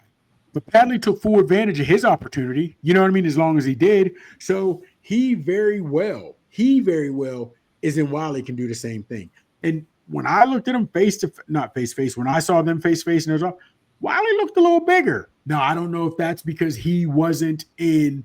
But Padley took full advantage of his opportunity, you know what I mean, as long as he did. So he very well is in Wyllie can do the same thing. And when I looked at him when I saw them face to face, and Wyllie looked a little bigger. Now, I don't know if that's because he wasn't in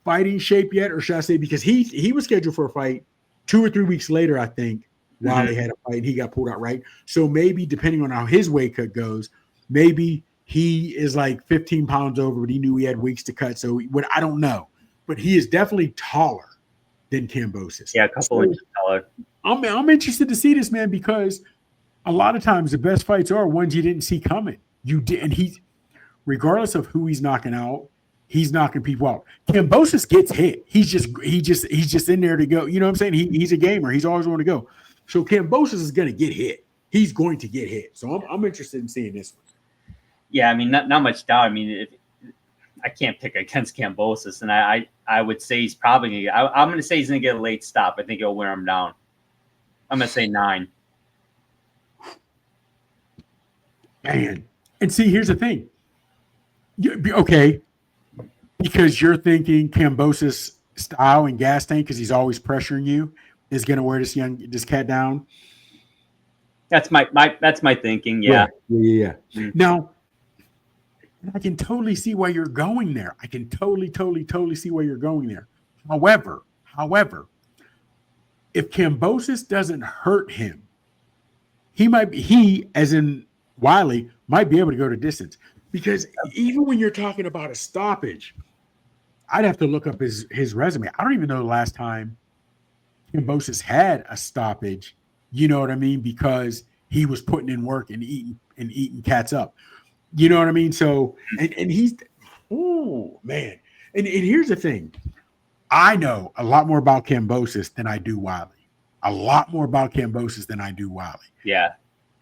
fighting shape yet, or should I say because he was scheduled for a fight 2 or 3 weeks later, I think. Wyllie had a fight and he got pulled out, right? So maybe depending on how his weight cut goes, maybe he is like 15 pounds over, but he knew he had weeks to cut. So I don't know, but he is definitely taller than Kambosos. Yeah, a couple inches taller. I'm interested to see this, man, because a lot of times the best fights are ones you didn't see coming. You did, and he's regardless of who he's knocking out, he's knocking people out. Kambosos gets hit. He's just in there to go. You know what I'm saying? He's a gamer. He's always going to go. So Kambosos is going to get hit. He's going to get hit. So I'm interested in seeing this one. Yeah, I mean, not much doubt. I mean, I can't pick against Kambosos, and I would say he's probably I'm going to say he's going to get a late stop. I think he'll wear him down. I'm going to say 9. Man. And see, here's the thing. Okay, because you're thinking Kambosos style and gas tank because he's always pressuring you is going to wear this cat down. That's my thinking. Yeah. Yeah. Mm-hmm. Now, I can totally see why you're going there. I can totally see why you're going there. However, if Kambosos doesn't hurt him, he as in Wyllie might be able to go to distance, because even when you're talking about a stoppage, I'd have to look up his resume. I don't even know the last time Kambosos had a stoppage. You know what I mean? Because he was putting in work and eating cats up. You know what I mean? So and he's man. And here's the thing. I know a lot more about Kambosos than I do Wyllie. A lot more about Kambosos than I do Wyllie. Yeah.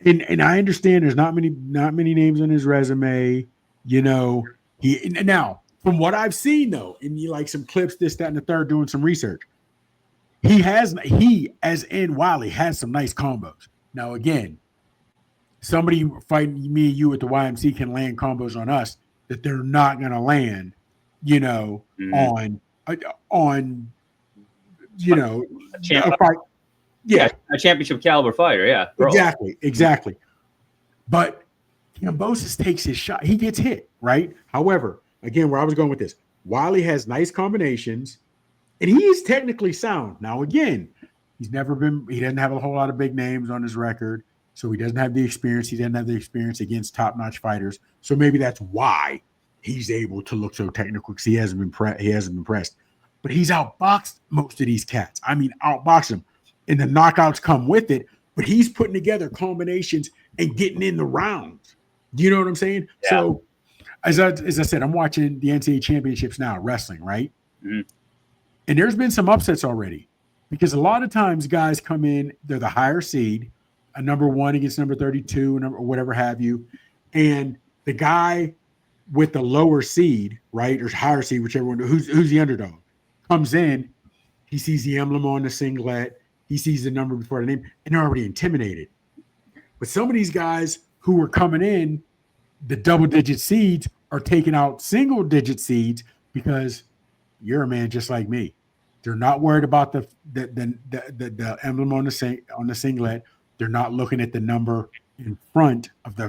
And I understand there's not many names on his resume. You know, now from what I've seen though, and like some clips, this, that, and the third, doing some research, he as in Wyllie has some nice combos. Now again, somebody fighting me and you at the YMC can land combos on us that they're not going to land, you know, on you know, a fight. Yeah, a championship caliber fighter. Yeah, exactly. But Kambosos takes his shot. He gets hit, right? However, again, where I was going with this, Wyllie has nice combinations, and he is technically sound. Now, again, he doesn't have a whole lot of big names on his record, so he doesn't have the experience. He doesn't have the experience against top-notch fighters. So maybe that's why he's able to look so technical, because he hasn't been pressed. But he's outboxed most of these cats. I mean, outboxed them. And the knockouts come with it, but he's putting together combinations and getting in the rounds. Do you know what I'm saying? Yeah. So, as I said, I'm watching the NCAA championships now, wrestling, right? Mm-hmm. And there's been some upsets already, because a lot of times guys come in, they're the higher seed, a number 1 against number 32, or whatever have you, and the guy with the lower seed, right, or higher seed, whichever one, who's the underdog, comes in, he sees the emblem on the singlet, he sees the number before the name, and they're already intimidated. But some of these guys who are coming in, the double-digit seeds, are taking out single-digit seeds because you're a man just like me. They're not worried about the emblem on the singlet. They're not looking at the number in front of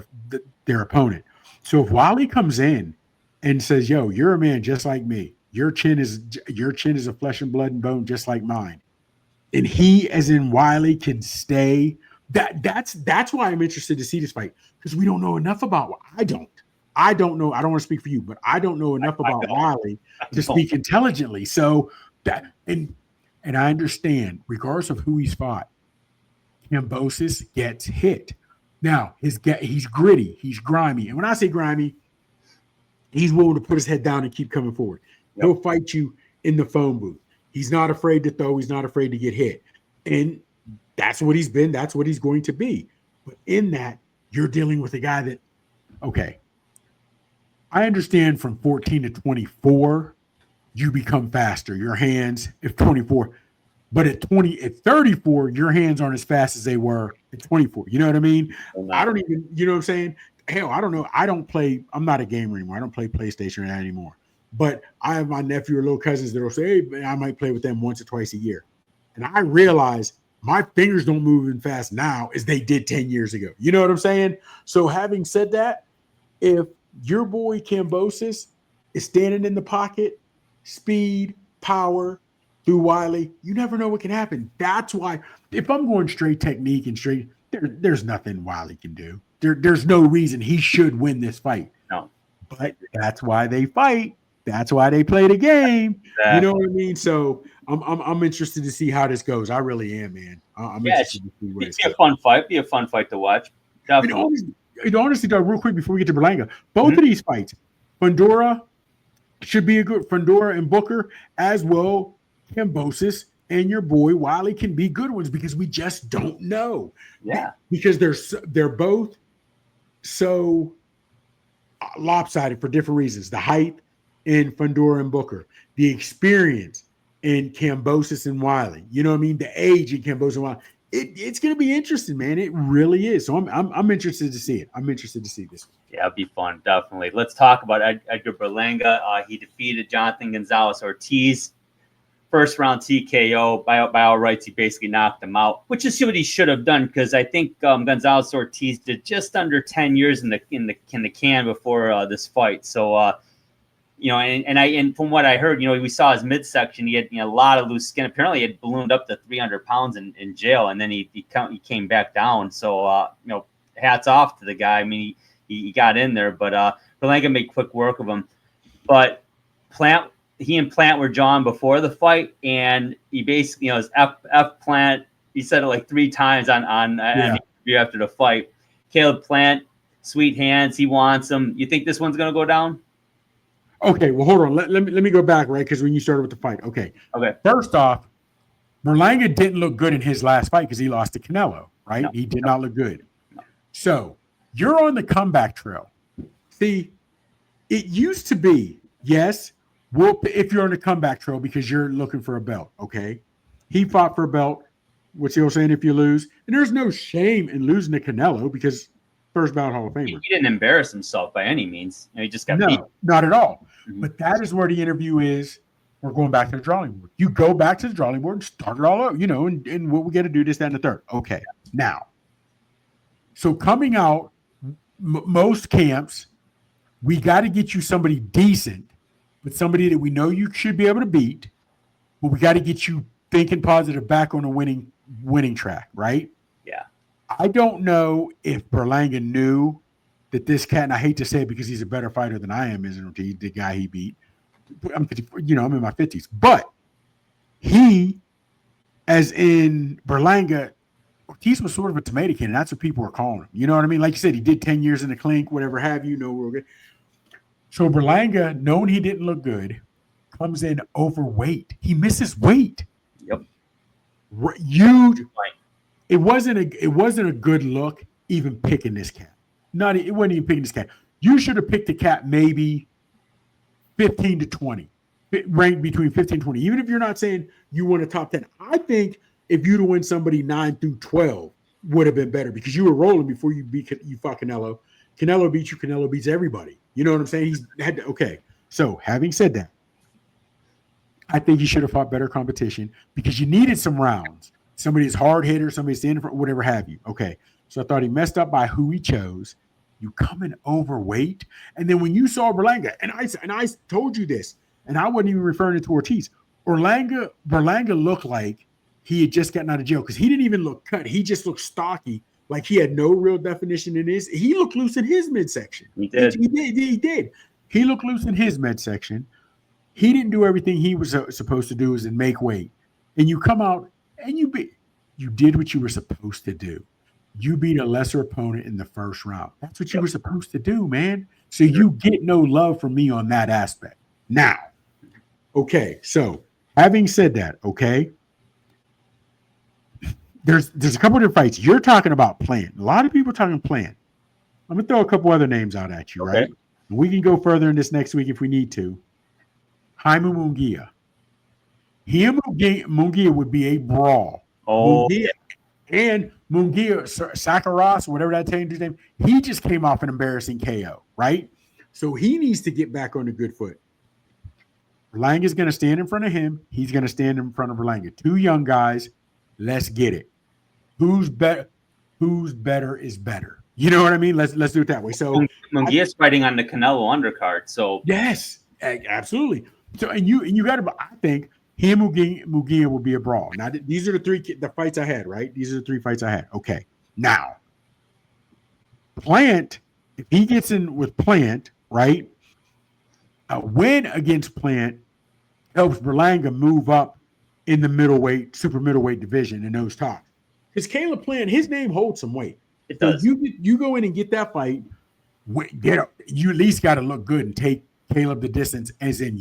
their opponent. So if Wyllie comes in and says, "Yo, you're a man just like me. Your chin is a flesh and blood and bone just like mine," and he, as in Wyllie, can stay. That's why I'm interested to see this fight, because we don't know enough about. I don't know. I don't want to speak for you, but I don't know enough about Wyllie to speak intelligently. So that and I understand, regardless of who he's fought, Kambosos gets hit. Now he's gritty, he's grimy, and when I say grimy, he's willing to put his head down and keep coming forward. Yep. He'll fight you in the phone booth. He's not afraid to throw. He's not afraid to get hit. And that's what he's been. That's what he's going to be. But in that, you're dealing with a guy that, okay, I understand from 14 to 24, you become faster. Your hands, if 24, but at 34, your hands aren't as fast as they were at 24. You know what I mean? I don't even, you know what I'm saying? Hell, I don't know. I'm not a gamer anymore. I don't play PlayStation anymore. But I have my nephew or little cousins that will say, hey, I might play with them once or twice a year. And I realize my fingers don't move as fast now as they did 10 years ago. You know what I'm saying? So having said that, if your boy Kambosos is standing in the pocket, speed, power through Wyllie, you never know what can happen. That's why if I'm going straight technique and straight, there's nothing Wyllie can do. There's no reason he should win this fight. No. But that's why they fight. That's why they play the game. Exactly. You know what I mean? So I'm interested to see how this goes. I really am, man. I'm interested to see where it's a fun fight. Be a fun fight to watch. Honestly, Doug, real quick before we get to Berlanga, both of these fights, Fundora should be a good Fundora and Booker, as well Kambosos and your boy Wyllie can be good ones because we just don't know. Yeah, because they're both so lopsided for different reasons. The height in Fundora and Booker, the experience in Kambosos and Wyllie. You know what I mean? The age in Kambosos and Wyllie. It's going to be interesting, man. It really is. So I'm interested to see it. I'm interested to see this. Yeah, it'll be fun, definitely. Let's talk about Edgar Berlanga. He defeated Jonathan Gonzalez-Ortiz. First round TKO. By all rights, he basically knocked him out, which is what he should have done because I think Gonzalez-Ortiz did just under 10 years in the can before this fight. So, and from what I heard, we saw his midsection. He had a lot of loose skin. Apparently, he had ballooned up to 300 pounds in jail, and then he came back down. So, hats off to the guy. I mean, he got in there, but Berlanga made quick work of him. But he and Plant were drawn before the fight, and he basically, his F Plant. He said it like 3 times on an interview after the fight. Caleb Plant, sweet hands. He wants him. You think this one's gonna go down? Okay, well, hold on. Let me go back, right? Because when you started with the fight, okay. First off, Berlanga didn't look good in his last fight because he lost to Canelo, right? He did not look good. No. So you're on the comeback trail. See, it used to be, yes, if you're on the comeback trail because you're looking for a belt, okay? He fought for a belt. What's he saying if you lose? And there's no shame in losing to Canelo because first ballot Hall of Famer. He didn't embarrass himself by any means. He just got beat. Not at all. Mm-hmm. But that is where the interview is. We're going back to the drawing board. You go back to the drawing board and start it all over, and what we got to do, this, that, and the third. Okay. Now, so coming out, most camps, we got to get you somebody decent, but somebody that we know you should be able to beat, but we got to get you thinking positive back on a winning track, right? Yeah. I don't know if Berlanga knew that this cat, and I hate to say it because he's a better fighter than I am, isn't he? The guy he beat. I'm 50, I'm in my 50s. But he, as in Berlanga, Ortiz was sort of a tomato can, and that's what people were calling him. You know what I mean? Like you said, he did 10 years in the clink, whatever have you, real good. So Berlanga, knowing he didn't look good, comes in overweight. He misses weight. Yep. Huge. It wasn't a good look even picking this cat. It wasn't even picking this cat. You should have picked a cat maybe 15 to 20, ranked between 15 and 20. Even if you're not saying you want a top 10, I think if you'd have won somebody 9 through 12 would have been better because you were rolling before you fought Canelo. Canelo beats you. Canelo beats everybody. You know what I'm saying? Okay. So having said that, I think you should have fought better competition because you needed some rounds. Somebody's hard hitter, somebody's standing for whatever have you. Okay. So I thought he messed up by who he chose. You come in overweight. And then when you saw Berlanga, and I told you this, and I wasn't even referring to Ortiz, Berlanga looked like he had just gotten out of jail because he didn't even look cut. He just looked stocky, like he had no real definition in his. He looked loose in his midsection. He did. He did. He looked loose in his midsection. He didn't do everything he was supposed to do, is in make weight. And you come out and you did what you were supposed to do. You beat a lesser opponent in the first round. That's what you were supposed to do, man. So you get no love from me on that aspect. Now, okay, so having said that, okay, there's a couple of different fights. You're talking about Plant. A lot of people are talking Plant. I'm going to throw a couple other names out at you, right? And we can go further in this next week if we need to. Jaime Munguia. Munguia would be a brawl. Oh. Munguia and Munguia, Sakaras, whatever that dude's name, he just came off an embarrassing KO, right? So he needs to get back on a good foot. Berlanga's going to stand in front of him. He's going to stand in front of Berlanga. 2 young guys. Let's get it. Who's better is better. You know what I mean? Let's do it that way. So Munguia's fighting on the Canelo undercard. So yes, absolutely. So and you got to. I think him Munguia will be a brawl. Now these are the fights I had. Right? These are the 3 fights I had. Okay. Now, Plant, if he gets in with Plant, right? A win against Plant helps Berlanga move up in the super middleweight division in those talks. Because Caleb Plant, his name holds some weight. It does. So you go in and get that fight, you at least got to look good and take Caleb the distance, as in,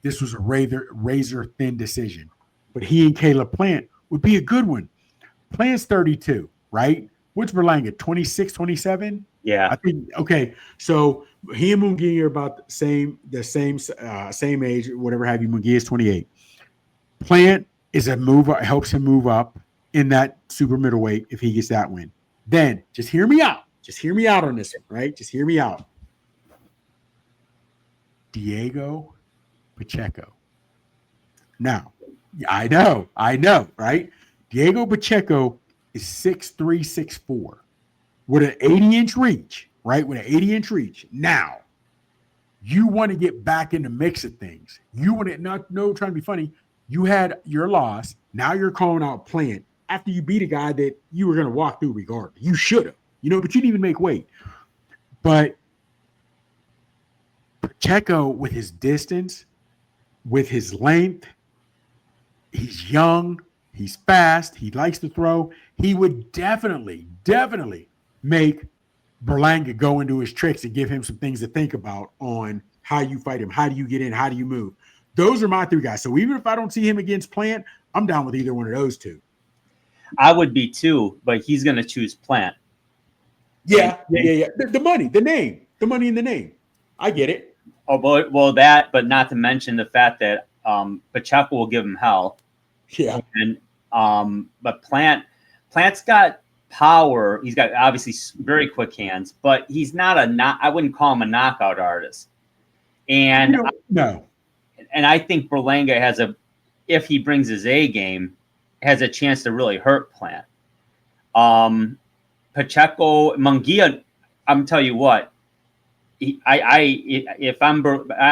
this was a razor thin decision. But he and Caleb Plant would be a good one. Plant's 32, right? What's Berlanga, 26, 27? Yeah. I think, okay. So he and Munguia are about the same age, whatever have you. Munguia is 28. Plant is helps him move up in that super middleweight if he gets that win. Then just hear me out. Just hear me out on this one, right? Just hear me out. Diego Pacheco. Now, I know, right? Diego Pacheco is 6'3", 6'4", with an 80-inch reach, right? With an 80-inch reach. Now, you want to get back in the mix of things. You want to trying to be funny. You had your loss. Now you're calling out Plant after you beat a guy that you were going to walk through regardless. You should have, but you didn't even make weight. But Pacheco, with his distance, with his length, he's young, he's fast, he likes to throw. He would definitely make Berlanga go into his tricks and give him some things to think about on how you fight him, how do you get in, how do you move. Those are my 3 guys. So even if I don't see him against Plant, I'm down with either one of those 2. I would be too, but he's going to choose Plant. Yeah. The money, the name, the money in the name. I get it. Oh, well, that, but not to mention the fact that Pacheco will give him hell. Yeah. And but Plant's got power. He's got obviously very quick hands, but he's not I wouldn't call him a knockout artist. And no. And I think Berlanga if he brings his A game, has a chance to really hurt Plant. Pacheco, Munguia, I'm tell you what, I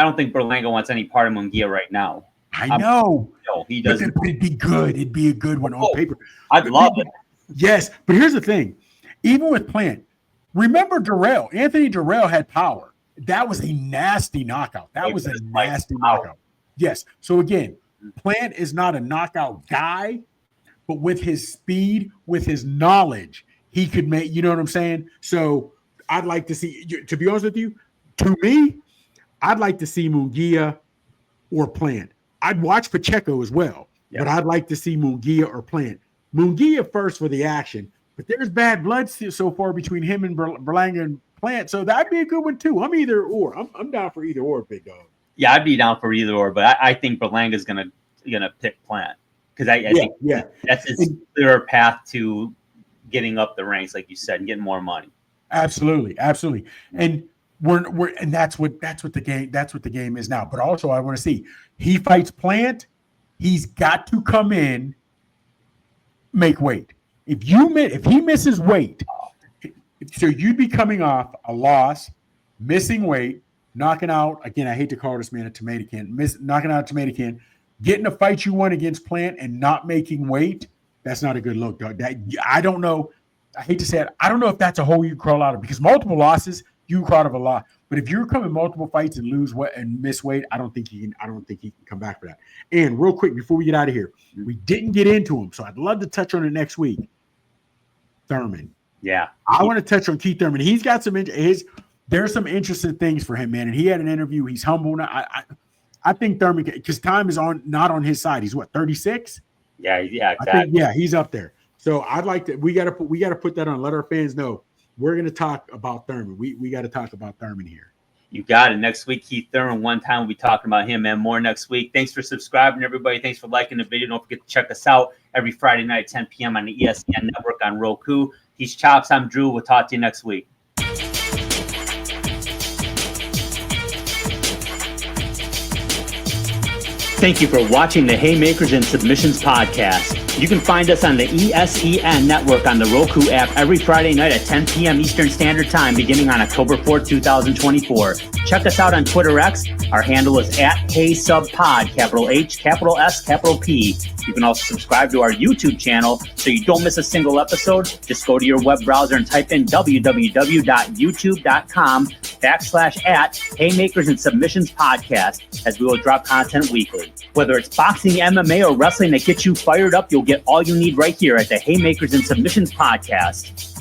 don't think Berlanga wants any part of Munguia right now. I know. No, he doesn't. But it'd be good. It'd be a good one on paper. I'd love it. Yes, but here's the thing. Even with Plant, remember Durrell. Anthony Durrell had power. That was a nasty knockout. That was a nasty knockout. Yes. So again, Plant is not a knockout guy, but with his speed, with his knowledge, he could make, you know what I'm saying? So I'd like to see, to be honest with you, to me, I'd like to see Munguia or Plant. I'd watch Pacheco as well, but I'd like to see Munguia or Plant. Munguia first for the action, but there's bad blood so far between him and Berlanga and Plant, so that'd be a good one too. I'm either or. I'm down for either or, big dog. Yeah, I'd be down for either or, but I think Berlanga's gonna pick Plant because I think that's his clearer path to getting up the ranks, like you said, and getting more money. Absolutely, and and that's what the game is now. But also, I want to see he fights Plant. He's got to come in, make weight. If he misses weight, so you'd be coming off a loss, missing weight, knocking out, again, I hate to call this man a tomato can, knocking out a tomato can, getting a fight you won against Plant and not making weight. That's not a good look, dog. I don't know. I hate to say it. I don't know if that's a hole you crawl out of, because multiple losses, you crawl out of a lot. But if you're coming multiple fights and lose weight and miss weight, I don't think he can come back for that. And real quick, before we get out of here, we didn't get into him, so I'd love to touch on it next week. Thurman. Yeah. I want to touch on Keith Thurman. He's got there's some interesting things for him, man. And he had an interview. He's humble now. I think Thurman, because time is not on his side. He's what, 36? Yeah, exactly. He's up there. So I'd like to. We got to put that on. Let our fans know we're going to talk about Thurman. We got to talk about Thurman here. You got it. Next week, Keith Thurman. One time we'll be talking about him, and more next week. Thanks for subscribing, everybody. Thanks for liking the video. Don't forget to check us out every Friday night at 10 p.m. on the ESPN Network on Roku. He's Chops. I'm Drew. We'll talk to you next week. Thank you for watching the Haymakers and Submissions podcast. You can find us on the ESEN network on the Roku app every Friday night at 10 p.m. Eastern Standard Time beginning on October 4th, 2024. Check us out on Twitter X. Our handle is @HeySubPod, capital H, capital S, capital P. You can also subscribe to our YouTube channel so you don't miss a single episode. Just go to your web browser and type in www.youtube.com/@Haymakers and Submissions Podcast, as we will drop content weekly. Whether it's boxing, MMA, or wrestling that gets you fired up, you'll get all you need right here at the Haymakers and Submissions Podcast.